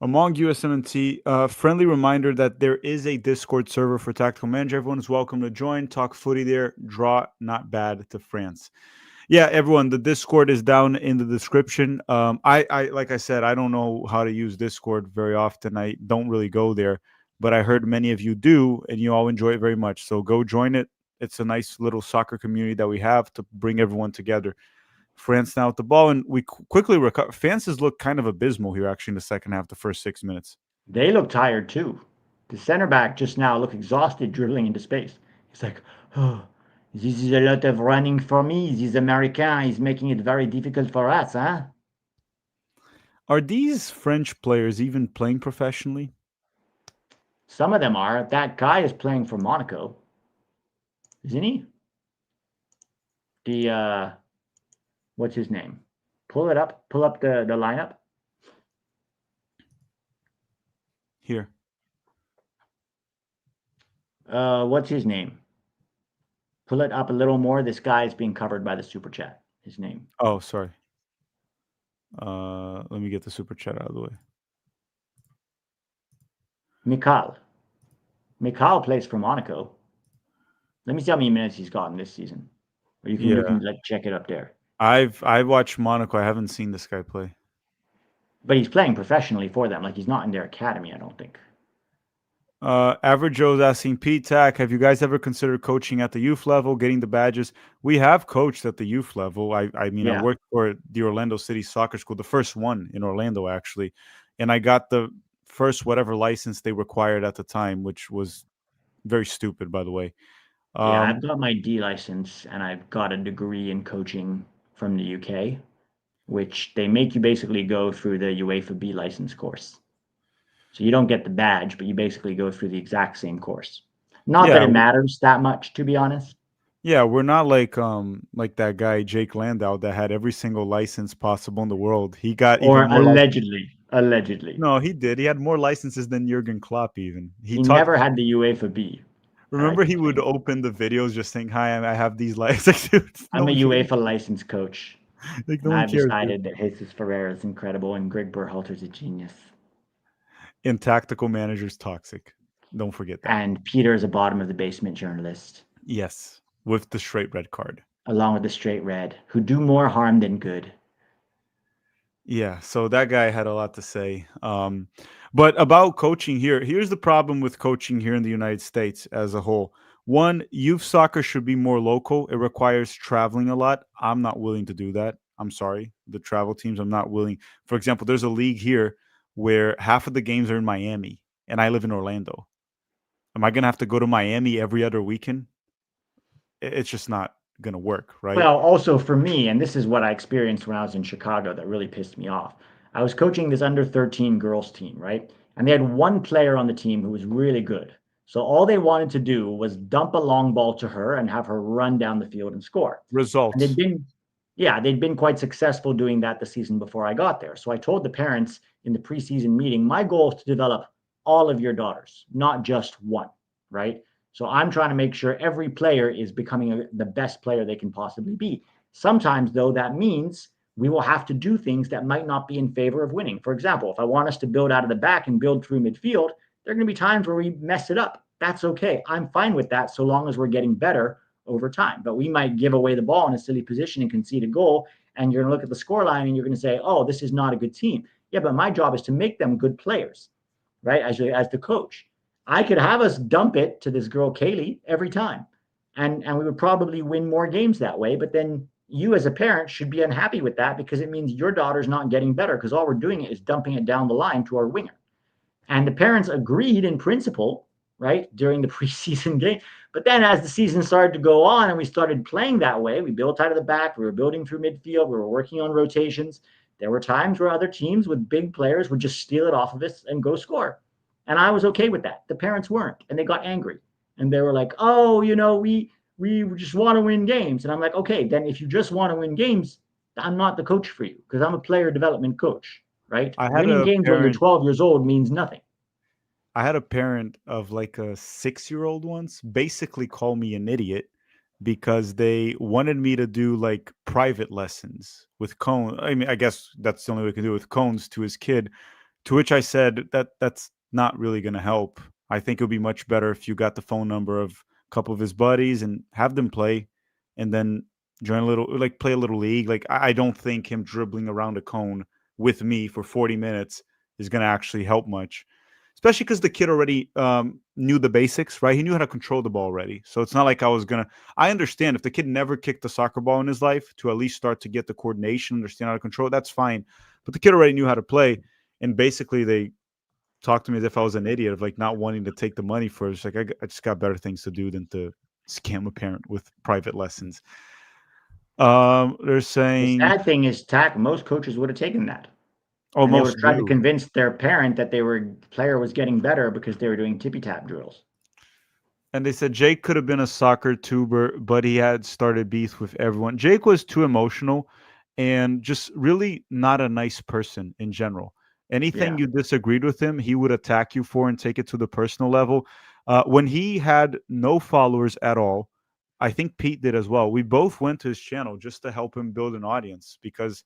Among USMNT, friendly reminder that there is a Discord server for Tactical Manager. Everyone is welcome to join. Talk footy there. Draw not bad to France. Yeah, everyone, the Discord is down in the description. I like I said, I don't know how to use Discord very often. I don't really go there, but I heard many of you do, and you all enjoy it very much. So go join it. It's a nice little soccer community that we have to bring everyone together. France now with the ball, and we quickly recover. France's look kind of abysmal here, actually, in the second half, the first 6 minutes. They look tired too. The center back just now looked exhausted dribbling into space. He's like, oh, this is a lot of running for me. This American is making it very difficult for us, huh? Are these French players even playing professionally? Some of them are. That guy is playing for Monaco, isn't he? The what's his name? Pull it up. Pull up the lineup. Here. What's his name? Pull it up a little more. This guy is being covered by the super chat. His name. Oh, sorry. Let me get the super chat out of the way. Mikal. Mikal plays for Monaco. Let me see how many minutes he's gotten this season. Or you can Yeah, like check it up there. I've watched Monaco. I haven't seen this guy play. But he's playing professionally for them. Like he's not in their academy, I don't think. Average Joe's asking Pete Tack, have you guys ever considered coaching at the youth level, getting the badges? We have coached at the youth level. I mean, I Yeah. worked for the Orlando City Soccer School, the first one in Orlando, actually. And I got the first whatever license they required at the time, which was very stupid, by the way. Yeah, Um, I've got my D license and I've got a degree in coaching from the UK, which they make you basically go through the UEFA B license course. So you don't get the badge, but you basically go through the exact same course. Not that yeah, it matters that much, to be honest. yeah, we're not like that guy Jake Landau that had every single license possible in the world. He got Or even more licenses. allegedly. Allegedly. No, he did. He had more licenses than Jurgen Klopp. Even he He talked. never had the UEFA B, I Remember, he can would claim. open the videos just saying, "Hi, I have these lights." Like, dude, no I'm a one cares. UEFA licensed coach, Like, no and one I've cares, dude. decided that Jesus Ferreira is incredible and Greg Berhalter's a genius. And tactical managers toxic. Don't forget that. And Peter is a bottom of the basement journalist, Yes, with the straight red card. along with the straight red, who do more harm than good. Yeah, so that guy had a lot to say. But about coaching here, here's the problem with coaching here in the United States as a whole. One, youth soccer should be more local. It requires traveling a lot. I'm not willing to do that. I'm sorry. The travel teams, I'm not willing. For example, there's a league here where half of the games are in Miami and I live in Orlando. Am I going to have to go to Miami every other weekend? It's just not going to work, right? Well, also for me, and this is what I experienced when I was in Chicago that really pissed me off. I was coaching this under 13 girls team, right? And they had one player on the team who was really good. So all they wanted to do was dump a long ball to her and have her run down the field and score. And Results. they'd been quite successful doing that the season before I got there. So I told the parents in the preseason meeting, my goal is to develop all of your daughters, not just one, right? So I'm trying to make sure every player is becoming the best player they can possibly be. Sometimes, though, that means we will have to do things that might not be in favor of winning. For example, if I want us to build out of the back and build through midfield, there are going to be times where we mess it up. That's okay. I'm fine with that so long as we're getting better over time. But we might give away the ball in a silly position and concede a goal. And you're going to look at the score line and you're going to say, oh, this is not a good team. Yeah, but my job is to make them good players, right? As the coach. I could have us dump it to this girl Kaylee every time, and we would probably win more games that way. But then you as a parent should be unhappy with that because it means your daughter's not getting better because all we're doing is dumping it down the line to our winger. And the parents agreed in principle, right, during the preseason game. But then as the season started to go on and we started playing that way, we built out of the back, we were building through midfield, we were working on rotations. There were times where other teams with big players would just steal it off of us and go score. And I was okay with that. The parents weren't, and they got angry. And they were like, "Oh, we just want to win games." And I'm like, "Okay, then if you just want to win games, I'm not the coach for you because I'm a player development coach, right? I had Winning a games when you're parent 12 years old means nothing." I had a parent of like a 6-year-old once basically call me an idiot because they wanted me to do like private lessons with cone. I mean, I guess that's the only way we can do it with cones to his kid. To which I said that that's not really going to help. I think it would be much better if you got the phone number of a couple of his buddies and have them play, and then join a little, like play a little league. Like I don't think him dribbling around a cone with me for 40 minutes is going to actually help much, especially because the kid already knew the basics, right? He knew how to control the ball already. So it's not like I was gonna. I understand if the kid never kicked a soccer ball in his life to at least start to get the coordination, understand how to control it, that's fine. But the kid already knew how to play, and basically they talked to me as if I was an idiot of like not wanting to take the money for it. It's like I just got better things to do than to scam a parent with private lessons. They're The saying sad thing is, Tack, most coaches would have taken that. And they would almost have tried to do. convince their parent that they were player was getting better because they were doing tippy tap drills. And they said Jake could have been a soccer tuber, but he had started beef with everyone. Jake was too emotional and just really not a nice person in general. Anything Yeah. you disagreed with him, he would attack you for and take it to the personal level. When he had no followers at all, I think Pete did as well. We both went to his channel just to help him build an audience because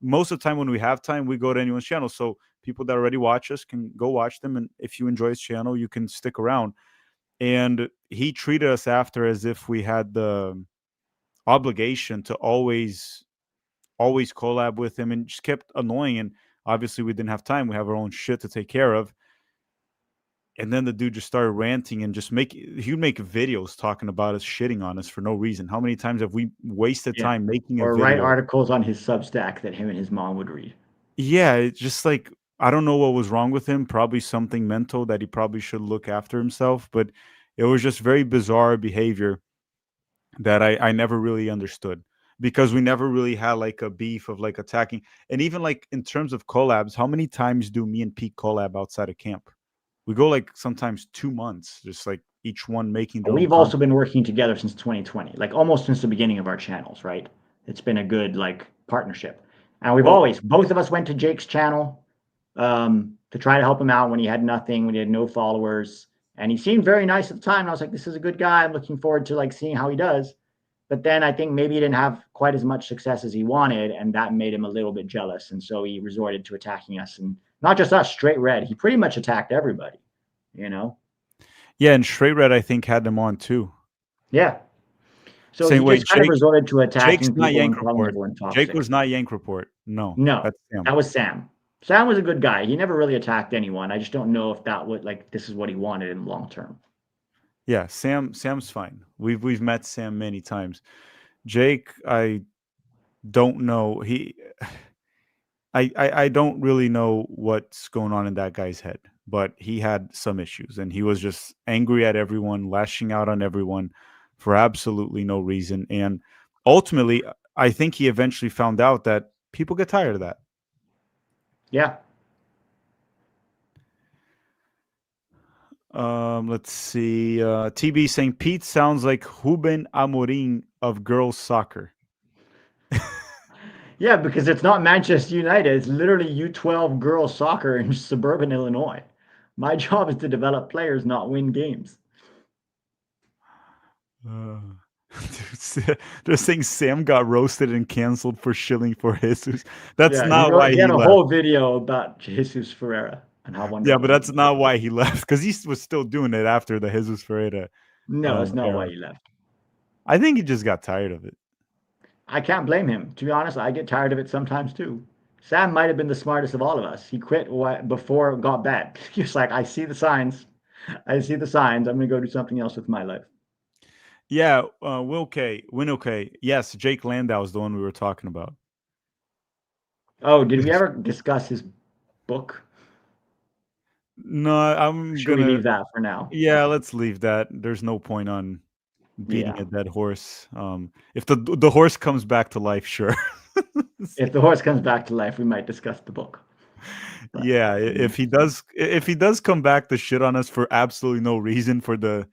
most of the time when we have time, we go to anyone's channel. So people that already watch us can go watch them, and if you enjoy his channel, you can stick around. And he treated us after as if we had the obligation to always collab with him, and just kept annoying. And obviously we didn't have time, we have our own shit to take care of. And then the dude just started ranting and just he'd make videos talking about us, shitting on us for no reason. How many times have we wasted Yeah. time making a Or write video? articles on his Substack that him and his mom would read. Yeah, it's just like, I don't know what was wrong with him. Probably something mental that he probably should look after himself. But it was just very bizarre behavior that I never really understood, because we never really had like a beef of like attacking. And even like in terms of collabs, how many times do me and Pete collab outside of camp? We go like sometimes 2 months, just like each one making their own We've also content. been working together since 2020, like almost since the beginning of our channels, right? It's been a good like partnership. And we've Well, always, both of us went to Jake's channel to try to help him out when he had nothing, when he had no followers. And he seemed very nice at the time. And I was like, this is a good guy. I'm looking forward to like seeing how he does. But then I think maybe he didn't have quite as much success as he wanted, and that made him a little bit jealous. And so he resorted to attacking us, and not just us, straight red. He pretty much attacked everybody, you know? yeah, and Straight Red I think had them on too. Yeah. So Saying, he wait, just kind of resorted to Jake's attacking not people Yank and calling Report. everyone Jake toxic. was not Yank Report. No, No, that's Sam. that was Sam. Sam was a good guy. He never really attacked anyone. I just don't know if that would like this is what he wanted in the long term. Yeah, Sam's fine. We've met Sam many times. Jake, I don't know. I don't really know what's going on in that guy's head, but he had some issues, and he was just angry at everyone, lashing out on everyone for absolutely no reason. And ultimately, I think he eventually found out that people get tired of that. Yeah. Let's see. TB saying Pete sounds like Ruben Amorim of girls soccer. Yeah, because it's not Manchester United. It's literally U-12 girls soccer in suburban Illinois. My job is to develop players, not win games. Uh, they're saying Sam got roasted and canceled for shilling for Jesus. That's Yeah, he not wrote. why He had he a left. whole video about Jesus Ferreira and how Yeah, but wonderful he that's is. not why he left, because he was still doing it after the Jesus Ferreira No, it's not why era. he left. I think he just got tired of it. I can't blame him. To be honest, I get tired of it sometimes too. Sam might have been the smartest of all of us. He quit before it got bad. He was like, I see the signs. I see the signs. I'm going to go do something else with my life. Yeah, Win okay. Yes, Jake Landau is the one we were talking about. Oh, did we ever discuss his book? No, I'm Should we gonna. leave that for now? Yeah, let's leave that. There's no point on beating Yeah. a dead horse. If the horse comes back to life, sure. If the horse comes back to life, we might discuss the book. But Yeah, mm, if he does come back to shit on us for absolutely no reason for the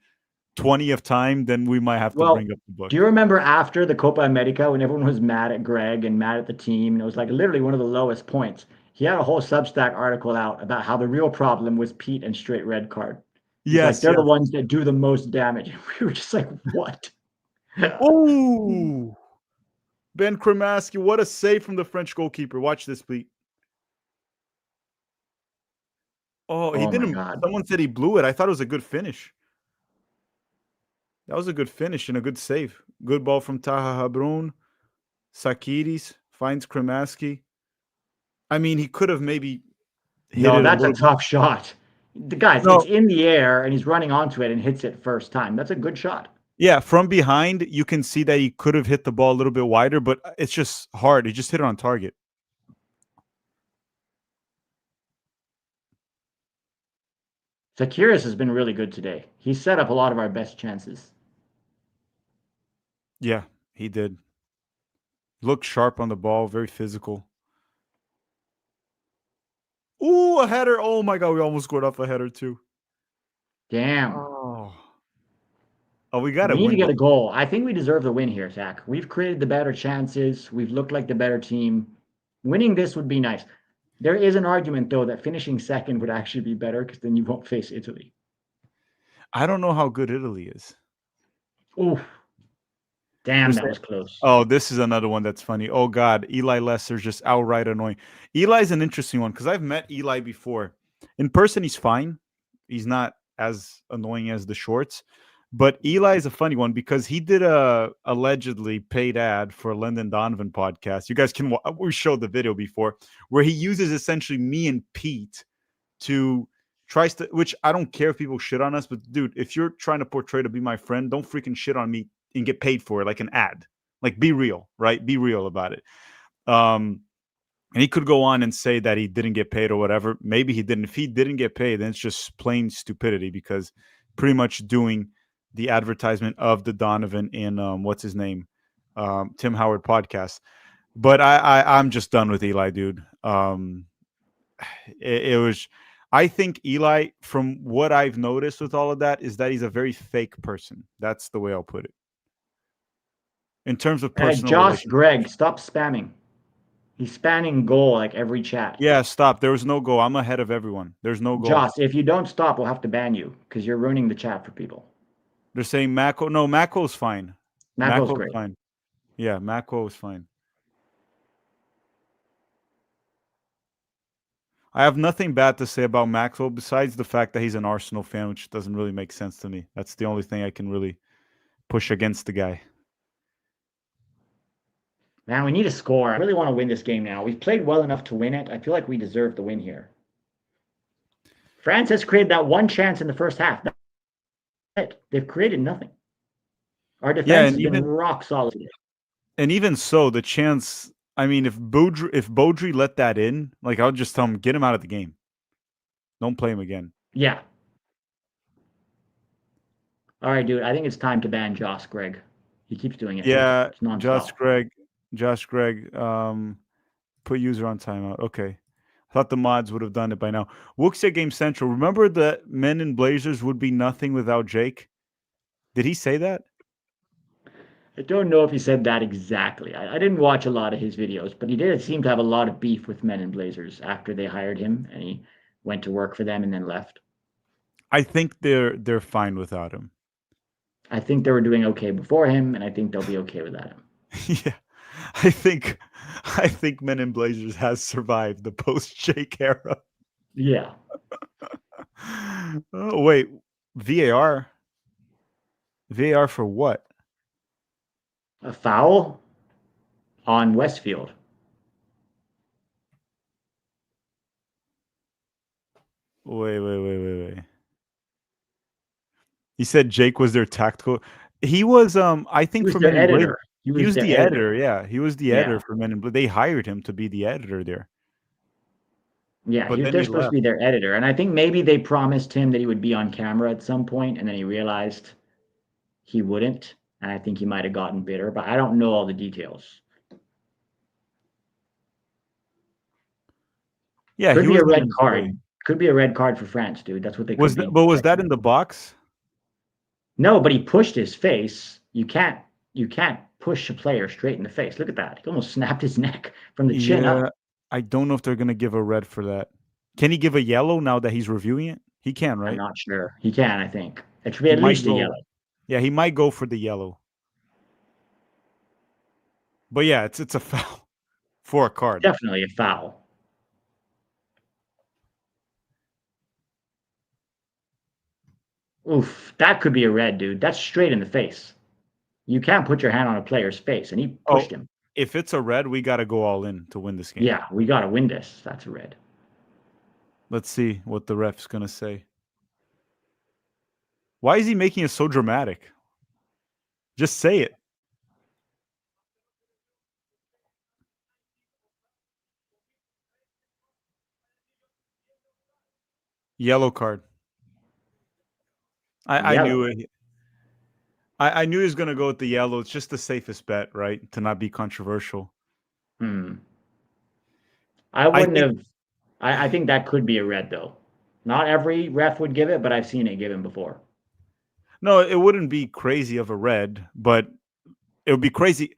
20th time, then we might have to well, bring up the do you book. remember after the Copa America when everyone was mad at Greg and mad at the team, and it was like literally one of the lowest points? He had a whole Substack article out about how the real problem was Pete and Straight Red Card. He's like, Yes, they're the yes. ones that do the most damage. And we were just like, what? Oh, Ben Kremaski, what a save from the French goalkeeper. Watch this, please. Oh, he Oh my didn't. God. Someone said he blew it. I thought it was a good finish. That was a good finish and a good save. Good ball from Taha Habrun. Sakiris finds Kremaski. I mean, he could have maybe hit No, it a that's a little bit. tough shot. The guys, it's No, in the air and he's running onto it and hits it first time. That's a good shot. yeah, from behind, you can see that he could have hit the ball a little bit wider, but it's just hard. He just hit it on target. Zakiris has been really good today. He's set up a lot of our best chances. Yeah, he did. Looked sharp on the ball, very physical. Ooh, a header. Oh my God, we almost scored off a header too. Damn. Oh, oh, we got to We need to win get this. a goal. I think we deserve the win here, Zach. We've created the better chances. We've looked like the better team. Winning this would be nice. There is an argument, though, that finishing second would actually be better because then you won't face Italy. I don't know how good Italy is. Oof. Damn, They're that saying, was close. oh, this is another one that's funny. Oh God, Eli Lesser's just outright annoying. Eli's an interesting one because I've met Eli before. In person, he's fine. He's not as annoying as the shorts. But Eli is a funny one because he did a allegedly paid ad for a Lyndon Donovan podcast. You guys can we showed the video before where he uses essentially me and Pete to tries to, which I don't care if people shit on us, but dude, if you're trying to portray to be my friend, don't freaking shit on me and get paid for it like an ad. Like be real, right? Be real about it. And he could go on and say that he didn't get paid or whatever. Maybe he didn't. If he didn't get paid, then it's just plain stupidity because pretty much doing the advertisement of the Donovan in what's his name, Tim Howard podcast. But I'm just done with Eli, dude. It was. I think Eli, from what I've noticed with all of that, is that he's a very fake person. That's the way I'll put it. In terms of personal Josh relationships. Gregg, stop spamming. He's spamming goal like every chat. Yeah, stop. There was no goal. I'm ahead of everyone. There's no goal. Josh, if you don't stop, we'll have to ban you because you're ruining the chat for people. They're saying Mako. No, Mako's fine. Mako's Mako's great. fine. Yeah, Mako is fine. I have nothing bad to say about Maxwell besides the fact that he's an Arsenal fan, which doesn't really make sense to me. That's the only thing I can really push against the guy. Man, we need a score. I really want to win this game now. We've played well enough to win it. I feel like we deserve the win here. France has created that one chance in the first half. That's it. They've created nothing. Our defense has been rock solid today. And even so, the chance. I mean, if Beaudry let that in, like I'll just tell him, get him out of the game. Don't play him again. Yeah. All right, dude. I think it's time to ban Josh Gregg. He keeps doing it. Yeah, It's nonstop. Josh Gregg, put user on timeout. Okay. I thought the mods would have done it by now. Wuxia Game Central. Remember that Men in Blazers would be nothing without Jake? Did he say that? I don't know if he said that exactly. I didn't watch a lot of his videos, but he did seem to have a lot of beef with Men in Blazers after they hired him and he went to work for them and then left. I think they're fine without him. I think they were doing okay before him, and I think they'll be okay without him. Yeah. I think Men in Blazers has survived the post Jake era. Yeah. Oh wait, VAR. VAR for what? A foul on Westfield. Wait. He said Jake was their tactical. He was I think He was for their Men in Blazers. editor. He was the editor, yeah. He was the editor Yeah. for Men in Blazers. They hired him to be the editor there. Yeah, But then they're he supposed to left. be their editor. And I think maybe they promised him that he would be on camera at some point, and then he realized he wouldn't. And I think he might have gotten bitter, but I don't know all the details. Yeah, Could he be was a an red employee. card. Could be a red card for France, dude. That's what they could be. Was that in the box? No, but he pushed his face. You can't push a player straight in the face. Look at that. He almost snapped his neck from the chin Yeah, up. I don't know if they're gonna give a red for that. Can he give a yellow now that he's reviewing it? He can, I'm right? not sure. He can, I think. It should be He at might least a go. yellow. Yeah, he might go for the yellow. But yeah, it's a foul for a card. Definitely a foul. Oof, that could be a red, dude. That's straight in the face. You can't put your hand on a player's face, and he Oh, pushed him. if it's a red, we got to go all in to win this game. Yeah, we got to win this. That's a red. Let's see what the ref's gonna say. Why is he making it so dramatic? Just say it. Yellow card. I knew Yellow. it. I knew he was gonna go with the yellow. It's just the safest bet, right? To not be controversial. I I wouldn't think have. I think that could be a red, though. Not every ref would give it, but I've seen it given before. no, it wouldn't be crazy of a red, but it would be crazy.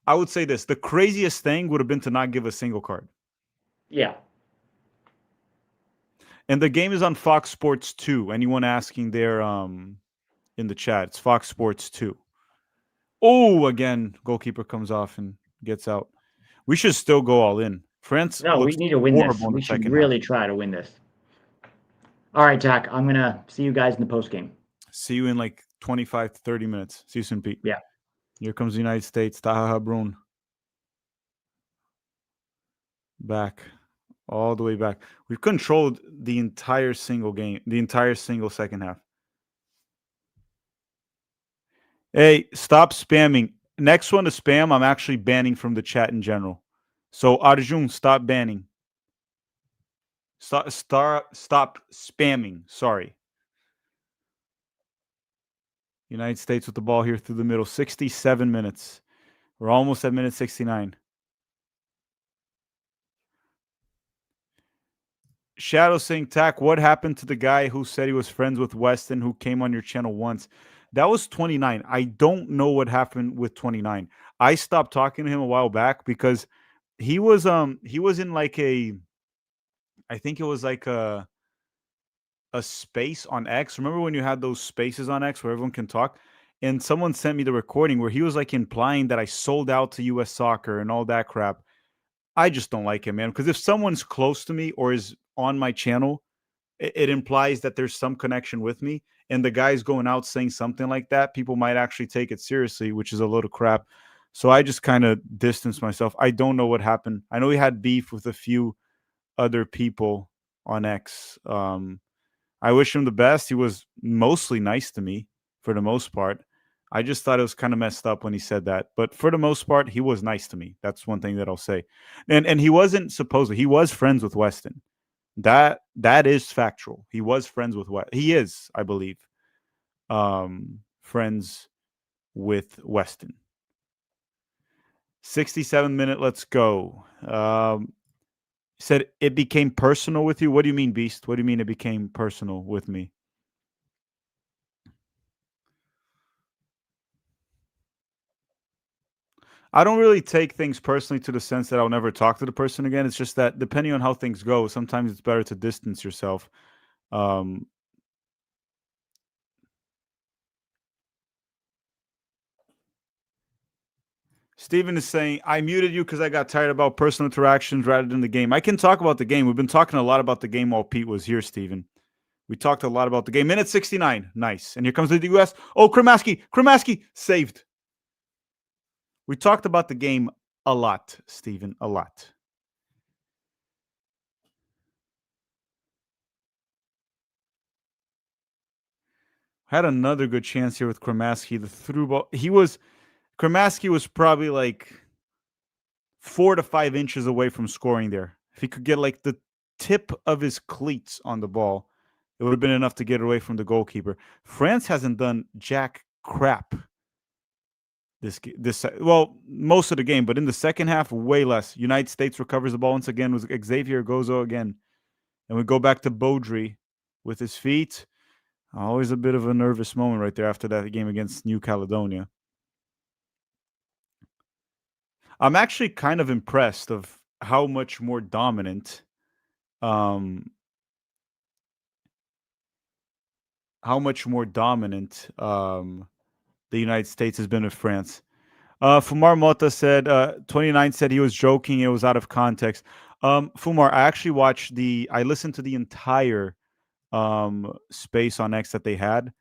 I would say this: the craziest thing would have been to not give a single card. Yeah. And the game is on Fox Sports 2. Anyone asking there in the chat, it's Fox Sports 2. Oh, again, goalkeeper comes off and gets out. We should still go all in. France No, we looks need to win this. horrible in We the should second half. really try to win this. All right, Jack. I'm gonna see you guys in the post game. See you in like 25 to 30 minutes. See you soon, Pete. Yeah. Here comes the United States. Taha Brun. Back. All the way back. We've controlled the entire single game, the entire single second half. Hey, stop spamming. Next one to spam, I'm actually banning from the chat in general. So Arjun, stop banning. Stop spamming. Sorry. United States with the ball here through the middle. 67 minutes. We're almost at minute 69. Shadow saying, Tack, what happened to the guy who said he was friends with Weston who came on your channel once? That was 29. I don't know what happened with 29. I stopped talking to him a while back because he was in like a, I think it was like a space on X. Remember when you had those spaces on X where everyone can talk? And someone sent me the recording where he was like implying that I sold out to US soccer and all that crap. I just don't like him, man. Because if someone's close to me or is on my channel, it implies that there's some connection with me. And the guy's going out saying something like that, people might actually take it seriously, which is a load of crap. So I just kind of distanced myself. I don't know what happened. I know he had beef with a few other people on X. I wish him the best. He was mostly nice to me for the most part. I just thought it was kind of messed up when he said that. But for the most part, he was nice to me. That's one thing that I'll say. And he wasn't supposedly he was friends with Weston. That is factual. He was friends with what he is, I believe. Friends with Weston. 67-minute, let's go. Said it became personal with you. What do you mean, Beast? What do you mean it became personal with me? I don't really take things personally to the sense that I'll never talk to the person again. It's just that depending on how things go, sometimes it's better to distance yourself. Um, Steven is saying, I muted you because I got tired about personal interactions rather than the game. I can talk about the game. We've been talking a lot about the game while Pete was here, Steven. We talked a lot about the game. Minute 69. Nice. And here comes the US. Oh, Kremaski saved. We talked about the game a lot, Steven, a lot. Had another good chance here with Kremaski. The through ball. Kremaski was probably like 4 to 5 inches away from scoring there. If he could get like the tip of his cleats on the ball, it would have been enough to get away from the goalkeeper. France hasn't done jack crap this well, most of the game, but in the second half, way less. United States recovers the ball once again with Xavier Gozo again. And we go back to Baudry with his feet. Always a bit of a nervous moment right there after that game against New Caledonia. I'm actually kind of impressed of how much more dominant um how much more dominant the United States has been with France. Fumar Mota said 29 said he was joking, it was out of context. Fumar, I listened to the entire space on X that they had.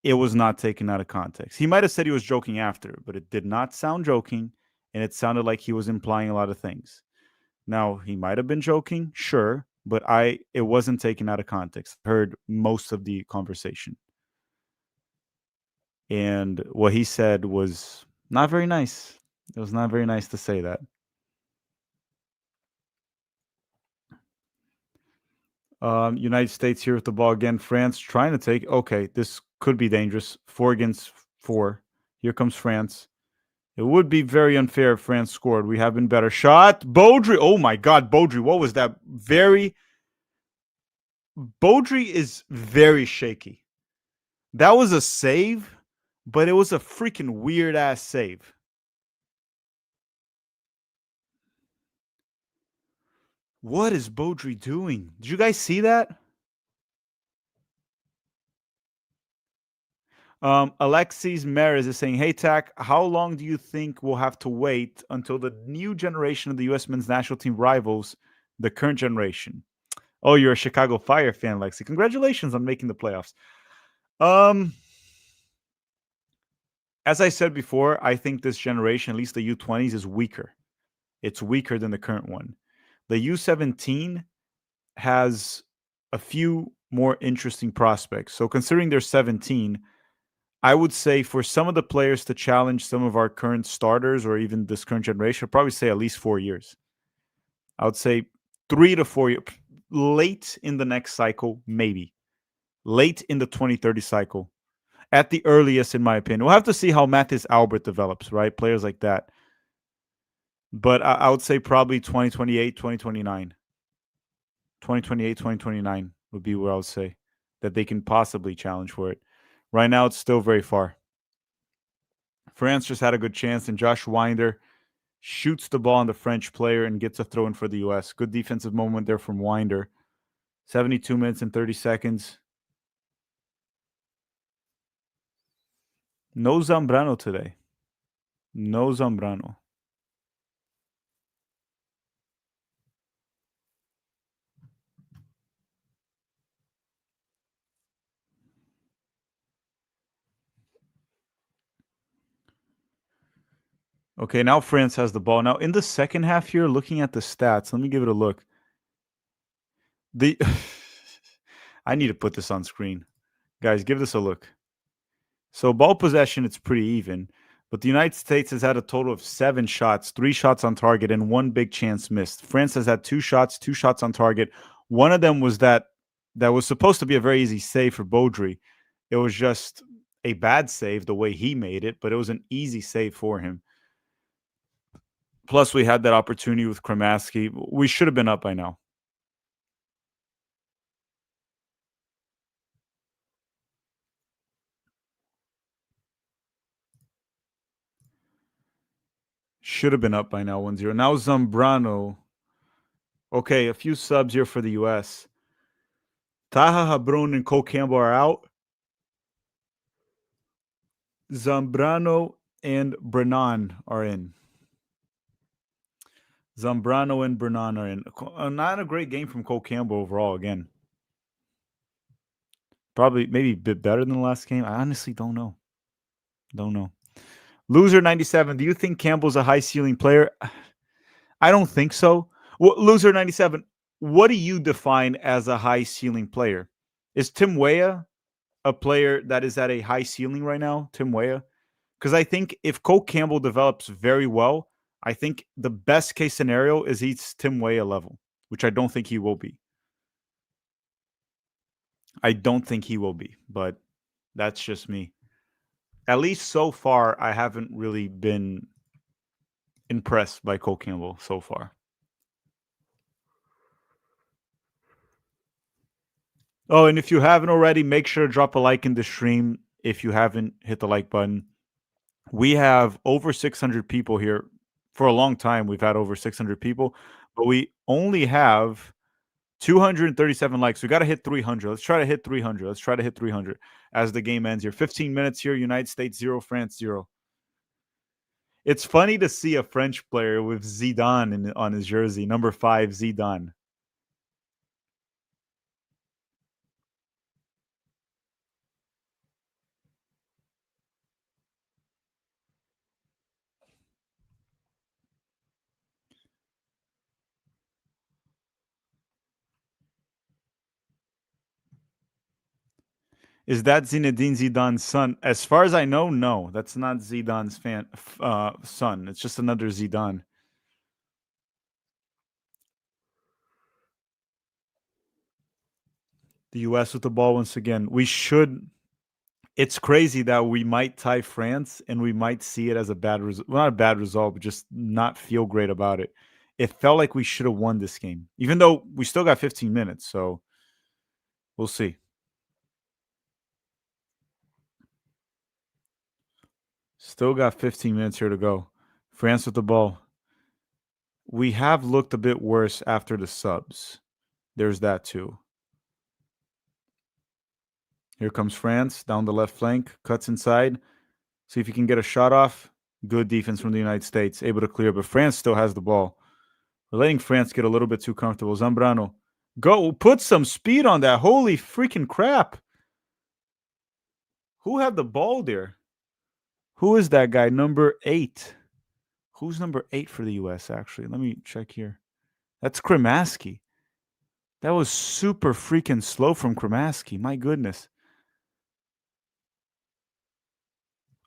It was not taken out of context. He might have said he was joking after, but it did not sound joking, and it sounded like he was implying a lot of things. Now, he might have been joking, sure, but it wasn't taken out of context. I heard most of the conversation. And what he said was not very nice. It was not very nice to say that. United States here with the ball again. France trying to take. Okay, this could be dangerous. 4 against 4. Here comes France. It would be very unfair if France scored. We have been better. Shot. Baudry. Oh my God, Baudry. What was that? Baudry is very shaky. That was a save, but it was a freaking weird ass save. What is Baudry doing? Did you guys see that? Alexis Maris is saying, "Hey Tack, how long do you think we'll have to wait until the new generation of the U.S. men's national team rivals the current generation?" Oh, you're a Chicago Fire fan, Lexi. Congratulations on making the playoffs. Um, as I said before, I think this generation, at least the U20s, is weaker. It's weaker than the current one. The U17 has a few more interesting prospects. So considering they're 17, I would say for some of the players to challenge some of our current starters or even this current generation, I'd probably say at least 4 years. I would say 3 to 4 years. Late in the next cycle, maybe. Late in the 2030 cycle. At the earliest, in my opinion. We'll have to see how Mathis Albert develops, right? Players like that. But I would say probably 2028, 2029. 2028, 2029 would be where I would say that they can possibly challenge for it. Right now, it's still very far. France just had a good chance, and Josh Winder shoots the ball on the French player and gets a throw in for the U.S. Good defensive moment there from Winder. 72 minutes and 30 seconds. No Zambrano today. No Zambrano. Okay, now France has the ball. Now, in the second half here, looking at the stats, let me give it a look. The I need to put this on screen. Guys, give this a look. So ball possession, it's pretty even. But the United States has had a total of 7 shots, 3 shots on target, and 1 big chance missed. France has had 2 shots on target. One of them was that was supposed to be a very easy save for Baudry. It was just a bad save the way he made it, but it was an easy save for him. Plus, we had that opportunity with Kremaski. We should have been up by now. Should have been up by now, 1-0. Now Zambrano. Okay, a few subs here for the U.S. Taha Habron and Cole Campbell are out. Zambrano and Brennan are in. Zambrano and Brennan are in. Not a great game from Cole Campbell overall again. Probably maybe a bit better than the last game. I honestly don't know. Don't know. Loser 97. Do you think Campbell's a high ceiling player? I don't think so. Well, Loser 97. What do you define as a high ceiling player? Is Tim Weah a player that is at a high ceiling right now? Tim Weah? Because I think if Cole Campbell develops very well, I think the best case scenario is he's Tim Weah level, which I don't think he will be. I don't think he will be, but that's just me. At least so far, I haven't really been impressed by Cole Campbell so far. Oh, and if you haven't already, make sure to drop a like in the stream. If you haven't hit the like button, we have over 600 people here. For a long time, we've had over 600 people, but we only have 237 likes. We got to hit 300. Let's try to hit 300. Let's try to hit 300 as the game ends here. 15 minutes here. United States 0, France 0. It's funny to see a French player with Zidane on his jersey, number 5, Zidane. Is that Zinedine Zidane's son? As far as I know, no. That's not Zidane's son. It's just another Zidane. The U.S. with the ball once again. We should. It's crazy that we might tie France and we might see it as a bad result. Well, not a bad result, but just not feel great about it. It felt like we should have won this game, even though we still got 15 minutes. So we'll see. Still got 15 minutes here to go. France with the ball. We have looked a bit worse after the subs. There's that too. Here comes France down the left flank, cuts inside. See if you can get a shot off. Good defense from the United States, able to clear, but France still has the ball. We're letting France get a little bit too comfortable. Zambrano, go put some speed on that. Holy freaking crap. Who had the ball there? Who is that guy? Number 8. Who's number 8 for the US, actually? Let me check here. That's Kremaski. That was super freaking slow from Kremaski. My goodness.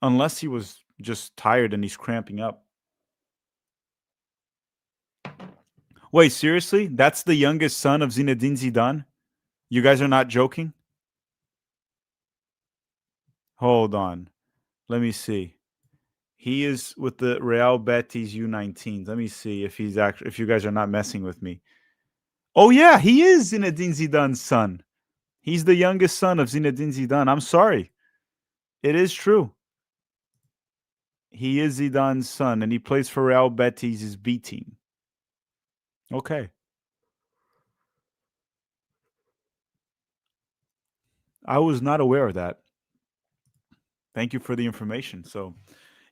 Unless he was just tired and he's cramping up. Wait, seriously? That's the youngest son of Zinedine Zidane? You guys are not joking? Hold on. Let me see. He is with the Real Betis U19. Let me see if he's actually, if you guys are not messing with me. Oh yeah, he is Zinedine Zidane's son. He's the youngest son of Zinedine Zidane. I'm sorry. It is true. He is Zidane's son, and he plays for Real Betis' B team. Okay. I was not aware of that. Thank you for the information. So,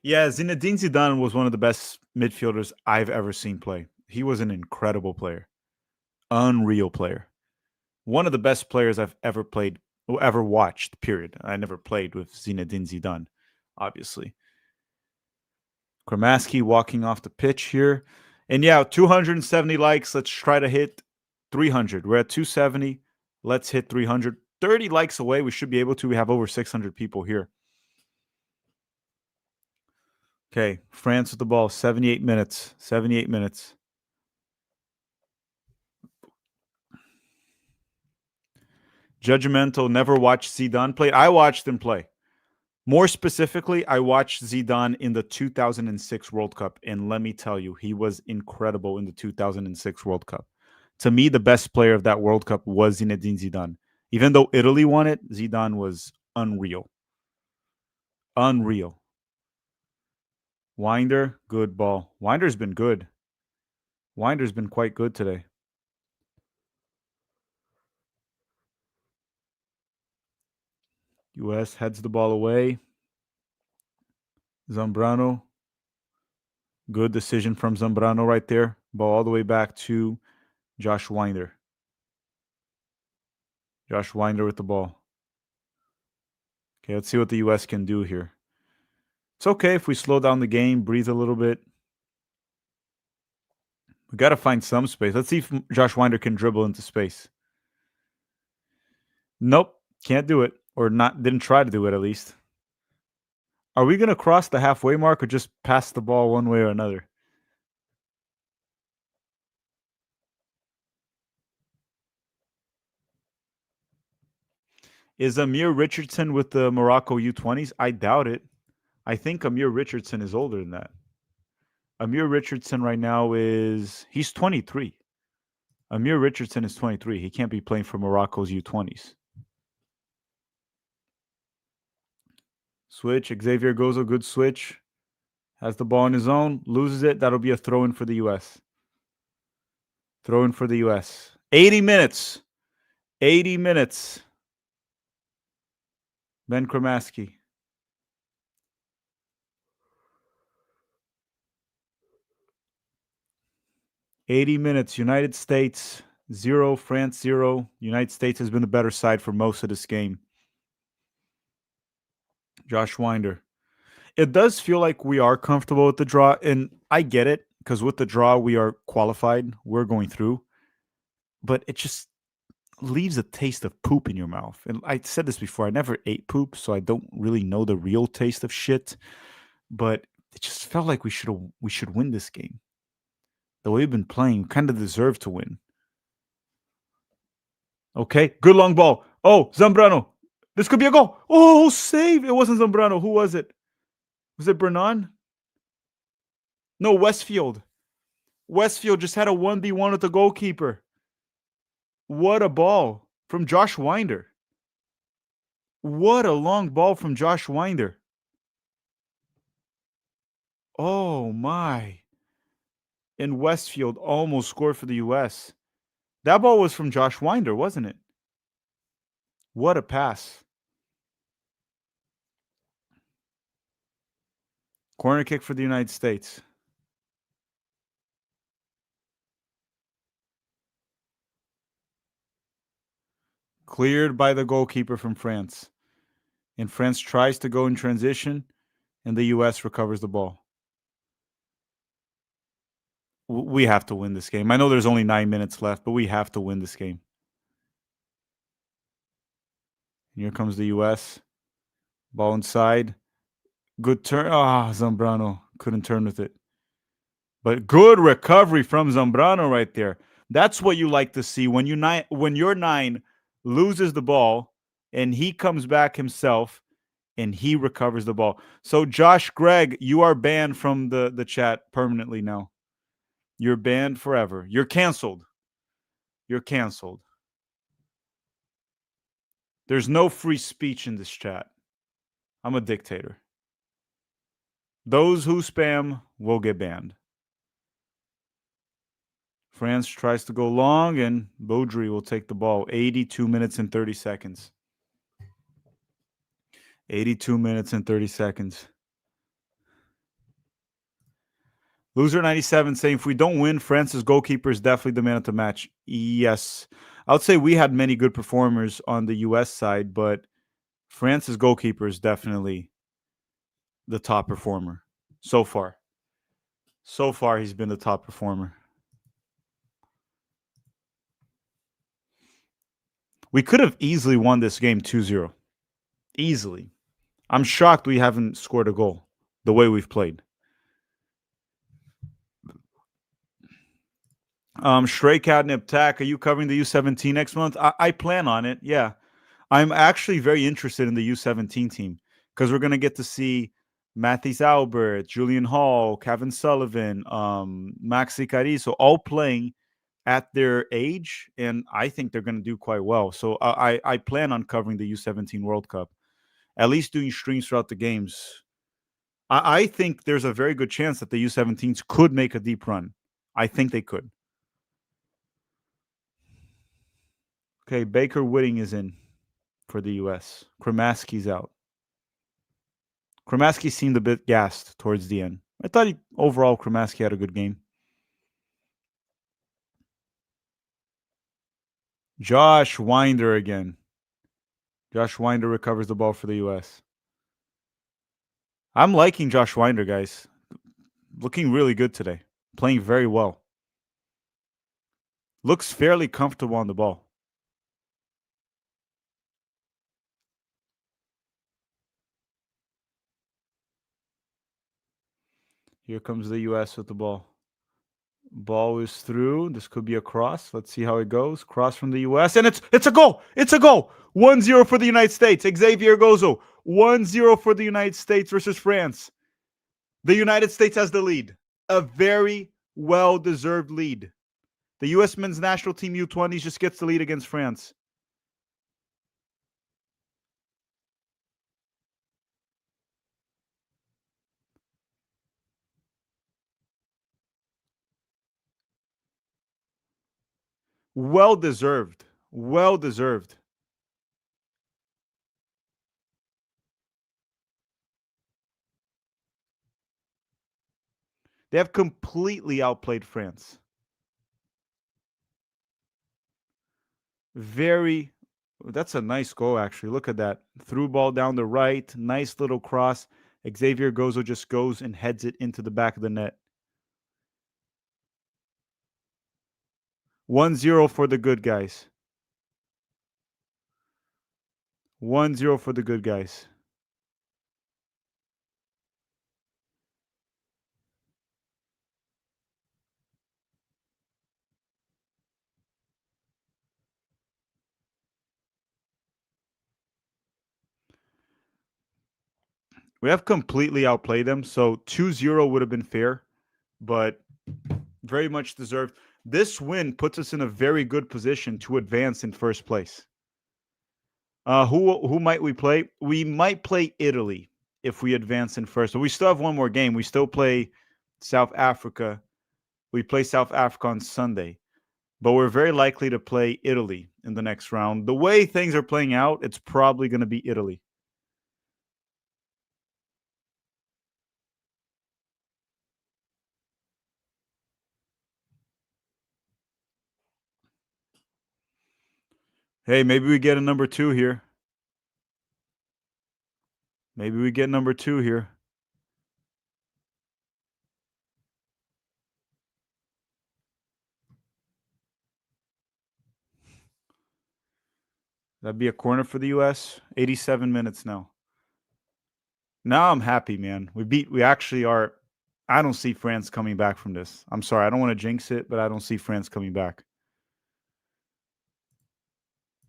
yeah, Zinedine Zidane was one of the best midfielders I've ever seen play. He was an incredible player, unreal player. One of the best players I've ever played, or ever watched, period. I never played with Zinedine Zidane, obviously. Kremaski walking off the pitch here. And yeah, 270 likes. Let's try to hit 300. We're at 270. Let's hit 300. 30 likes away. We should be able to. We have over 600 people here. Okay, France with the ball. 78 minutes. 78 minutes. Judgmental. Never watched Zidane play. I watched him play. More specifically, I watched Zidane in the 2006 World Cup, and let me tell you, he was incredible in the 2006 World Cup. To me, the best player of that World Cup was Zinedine Zidane. Even though Italy won it, Zidane was unreal. Unreal. Winder, good ball. Winder's been good. Winder's been quite good today. US heads the ball away. Zambrano. Good decision from Zambrano right there. Ball all the way back to Josh Winder. Josh Winder with the ball. Okay, let's see what the US can do here. It's okay if we slow down the game, breathe a little bit. We got to find some space. Let's see if Josh Winder can dribble into space. Nope, can't do it. Or not, didn't try to do it at least. Are we going to cross the halfway mark or just pass the ball one way or another? Is Amir Richardson with the Morocco U20s? I doubt it. I think Amir Richardson is older than that. Amir Richardson right now he's 23. Amir Richardson is 23. He can't be playing for Morocco's U20s. Switch. Xavier goes a good switch. Has the ball on his own. Loses it. That'll be a throw in for the US. Throw in for the US. 80 minutes. 80 minutes. Ben Kremaski. 80 minutes. United States 0, France 0. United States has been the better side for most of this game. Josh Winder. It does feel like we are comfortable with the draw, and I get it because with the draw we are qualified. We're going through, but it just leaves a taste of poop in your mouth. And I said this before. I never ate poop, so I don't really know the real taste of shit. But it just felt like we should win this game. The way we've been playing, we kind of deserve to win. Okay, good long ball. Oh, Zambrano. This could be a goal. Oh, save. It wasn't Zambrano. Who was it? Was it Bernan? No, Westfield. Westfield just had a 1v1 with the goalkeeper. What a ball from Josh Winder. What a long ball from Josh Winder. Oh, my. And Westfield almost scored for the US. That ball was from Josh Winder, wasn't it? What a pass. Corner kick for the United States. Cleared by the goalkeeper from France. And France tries to go in transition, and the U.S. recovers the ball. We have to win this game. I know there's only 9 minutes left, but we have to win this game. Here comes the U.S. Ball inside. Good turn. Zambrano couldn't turn with it. But good recovery from Zambrano right there. That's what you like to see when your 9 loses the ball and he comes back himself and he recovers the ball. So Josh Gregg, you are banned from the chat permanently now. You're banned forever. You're canceled. You're canceled. There's no free speech in this chat. I'm a dictator. Those who spam will get banned. France tries to go long, and Baudry will take the ball. 82 minutes and 30 seconds. 82 minutes and 30 seconds. Loser 97 saying, if we don't win, France's goalkeeper is definitely the man of the match. Yes. I would say we had many good performers on the U.S. side, but France's goalkeeper is definitely the top performer so far. So far, he's been the top performer. We could have easily won this game 2-0. Easily. I'm shocked we haven't scored a goal the way we've played. Stray Catnip Tack, are you covering the U17 next month? I plan on it, yeah. I'm actually very interested in the U17 team because we're going to get to see Mathis Albert, Julian Hall, Kevin Sullivan, Maxi Carizo, all playing at their age, and I think they're going to do quite well. So I plan on covering the U17 World Cup, at least doing streams throughout the games. I think there's a very good chance that the U17s could make a deep run. I think they could. Okay, Baker Whitting is in for the U.S. Kremaski's out. Kremaski seemed a bit gassed towards the end. I thought overall Kremaski had a good game. Josh Winder again. Josh Winder recovers the ball for the U.S. I'm liking Josh Winder, guys. Looking really good today. Playing very well. Looks fairly comfortable on the ball. Here comes the U.S. with the ball. Ball is through. This could be a cross. Let's see how it goes. Cross from the U.S. And it's a goal. It's a goal. 1-0 for the United States. Xavier Gozo. 1-0 for the United States versus France. The United States has the lead. A very well-deserved lead. The U.S. men's national team U-20s just gets the lead against France. Well-deserved. Well-deserved. They have completely outplayed France. That's a nice goal, actually. Look at that. Through ball down the right. Nice little cross. Xavier Gozo just goes and heads it into the back of the net. 1-0 for the good guys. 1-0 for the good guys. We have completely outplayed them, so 2-0 would have been fair, but very much deserved. This win puts us in a very good position to advance in first place. Who might we play? We might play Italy if we advance in first. But we still have one more game. We still play South Africa. We play South Africa on Sunday. But we're very likely to play Italy in the next round. The way things are playing out, it's probably going to be Italy. Hey, maybe we get a number two here. Maybe we get number two here. That'd be a corner for the US. 87 minutes now. Now I'm happy, man. We actually are. I don't see France coming back from this. I'm sorry. I don't want to jinx it, but I don't see France coming back.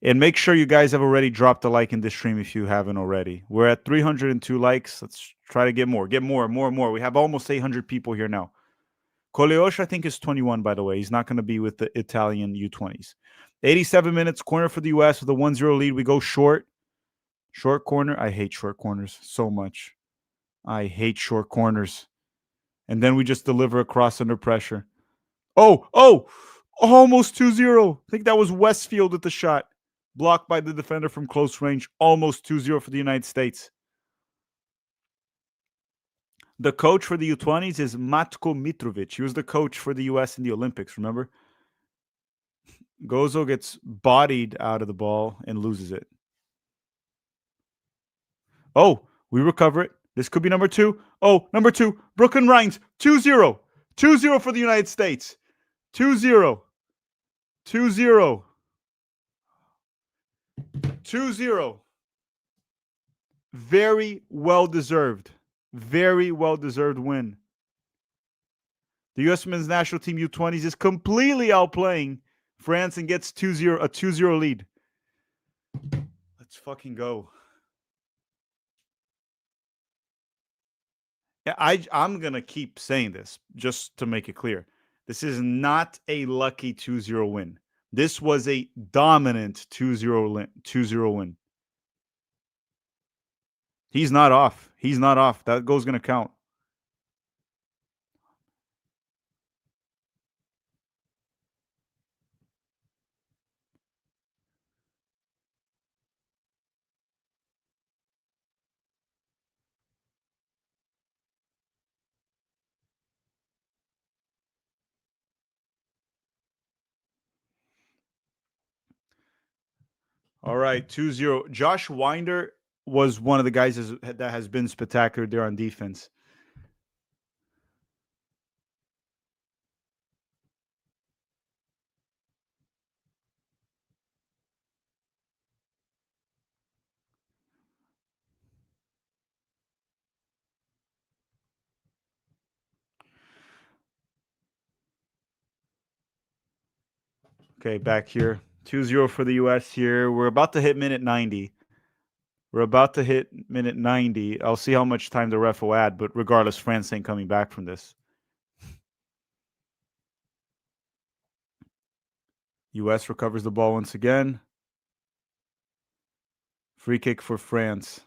And make sure you guys have already dropped a like in this stream if you haven't already. We're at 302 likes. Let's try to get more. Get more, more, more. We have almost 800 people here now. Koleosh, I think, is 21, by the way. He's not going to be with the Italian U-20s. 87 minutes, corner for the U.S. with a 1-0 lead. We go short. Short corner. I hate short corners so much. I hate short corners. And then we just deliver across under pressure. Oh, almost 2-0. I think that was Westfield with the shot. Blocked by the defender from close range. Almost 2-0 for the United States. The coach for the U-20s is Matko Mitrovic. He was the coach for the U.S. in the Olympics, remember? Gozo gets bodied out of the ball and loses it. Oh, we recover it. This could be number two. Oh, number two. Brooklyn Rhines. 2-0. 2-0 for the United States. 2-0. 2-0. 2-0. Very well deserved. Very well deserved win. The U.S. men's national team U-20s is completely outplaying France and gets 2-0, a 2-0 lead. Let's fucking go. I'm going to keep saying this just to make it clear. This is not a lucky 2-0 win. This was a dominant 2-0 win. He's not off. He's not off. That goal's going to count. All right, 2-0. Josh Winder was one of the guys that has been spectacular there on defense. Okay, back here. 2-0 for the U.S. here. We're about to hit minute 90. We're about to hit minute 90. I'll see how much time the ref will add, but regardless, France ain't coming back from this. U.S. recovers the ball once again. Free kick for France.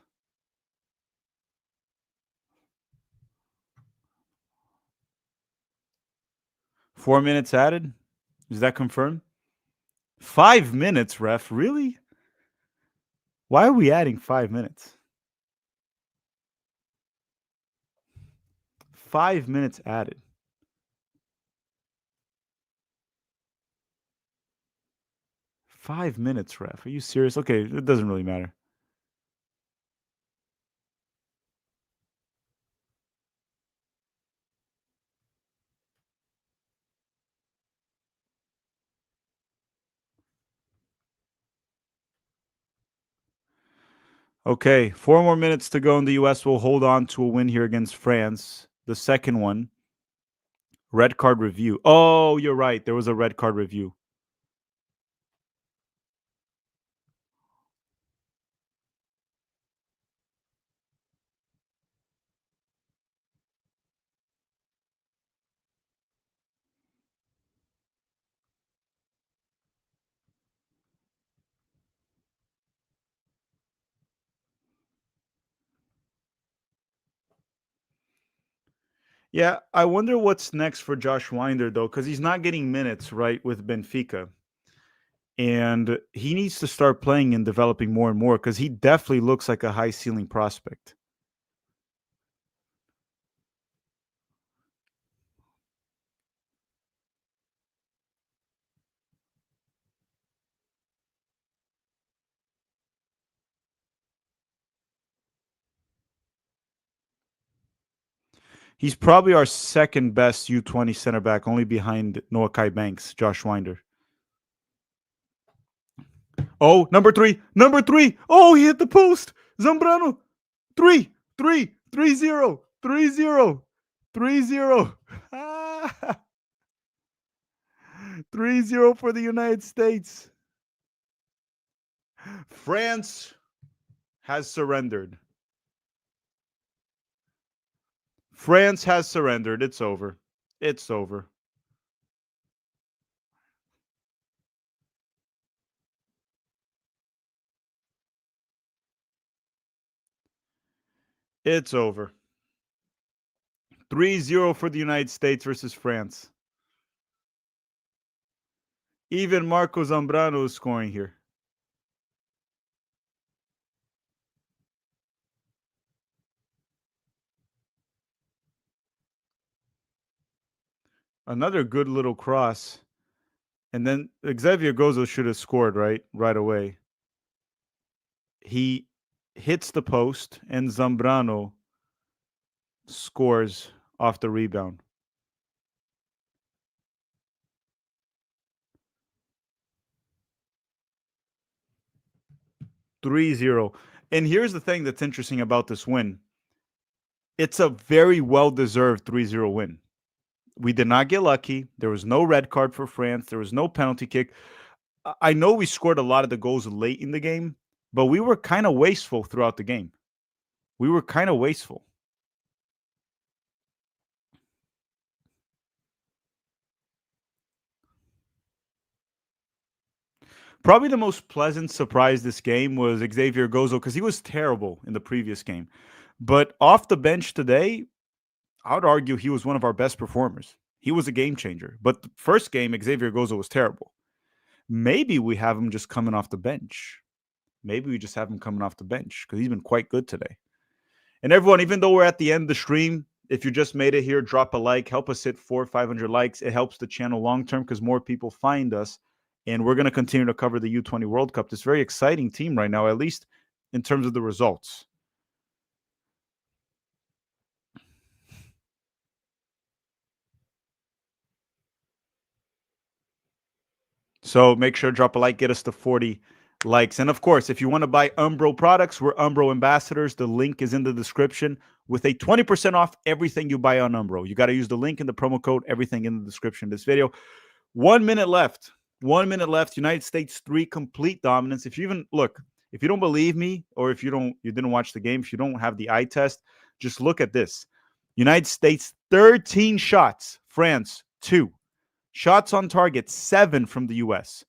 Four minutes added. Is that confirmed? 5 minutes, ref. Really? Why are we adding 5 minutes? 5 minutes added. 5 minutes, ref. Are you serious? Okay, it doesn't really matter. Okay, 4 more minutes to go, and the U.S. will hold on to a win here against France. The second one. Red card review. Oh, you're right. There was a red card review. Yeah, I wonder what's next for Josh Winder, though, because he's not getting minutes, right, with Benfica. And he needs to start playing and developing more and more because he definitely looks like a high ceiling prospect. He's probably our second best U-20 center back, only behind Noah Kai Banks, Josh Winder. Oh, number three. Number three. Oh, he hit the post. Zambrano. 3-0. 3-0. 3-0. 3-0 for the United States. France has surrendered. France has surrendered. It's over. It's over. It's over. 3-0 for the United States versus France. Even Marco Zambrano is scoring here. Another good little cross. And then Xavier Gozo should have scored right away. He hits the post, and Zambrano scores off the rebound. (3-0). And here's the thing that's interesting about this win. It's a very well-deserved 3-0 win. We did not get lucky. There was no red card for France. There was no penalty kick. I know we scored a lot of the goals late in the game, but we were kind of wasteful throughout the game. We were kind of wasteful. Probably the most pleasant surprise this game was Xavier Gozo because he was terrible in the previous game. But off the bench today, I would argue he was one of our best performers. He was a game changer. But the first game, Xavier Gozo was terrible. Maybe we have him just coming off the bench. Maybe we just have him coming off the bench because he's been quite good today. And everyone, even though we're at the end of the stream, if you just made it here, drop a like. Help us hit 400 or 500 likes. It helps the channel long term because more people find us. And we're going to continue to cover the U-20 World Cup. This very exciting team right now, at least in terms of the results. So make sure to drop a like, get us to 40 likes. And of course, if you want to buy Umbro products, we're Umbro ambassadors. The link is in the description with a 20% off everything you buy on Umbro. You got to use the link and the promo code, everything in the description of this video. 1 minute left. 1 minute left. United States 3, complete dominance. If you even look, if you don't believe me, or if you didn't watch the game, if you don't have the eye test, just look at this. United States 13 shots, France 2. Shots on target 7 from the US,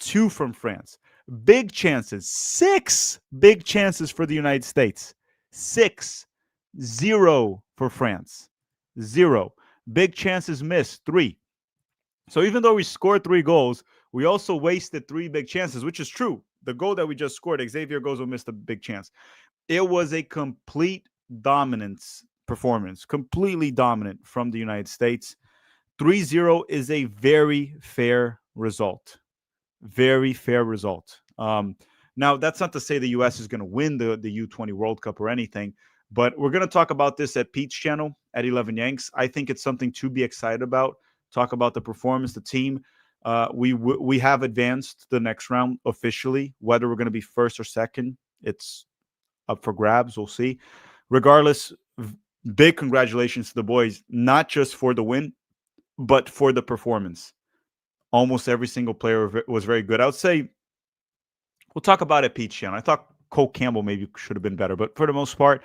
2 from France. Big chances, 6 big chances for the United States. 6, 0 for France. 0. Big chances missed, 3. So even though we scored 3 goals, we also wasted 3 big chances, which is true. The goal that we just scored, Xavier Gozo missed a big chance. It was a complete dominance performance, completely dominant from the United States. 3-0 is a very fair result. Very fair result. Now, that's not to say the U.S. is going to win the U-20 World Cup or anything, but we're going to talk about this at Pete's channel at 11 Yanks. I think it's something to be excited about. Talk about the performance, the team. We have advanced the next round officially. Whether we're going to be first or second, it's up for grabs. We'll see. Regardless, big congratulations to the boys, not just for the win, but for the performance. Almost every single player was very good. I would say we'll talk about it, Pete's channel. I thought Cole Campbell maybe should have been better, but for the most part,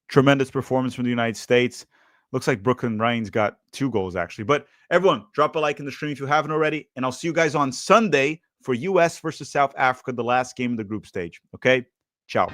tremendous performance from the United States. Looks like Brooklyn Ryan's got 2 goals, actually. But everyone, drop a like in the stream if you haven't already, and I'll see you guys on Sunday for U.S. versus South Africa, the last game of the group stage. Okay? Ciao.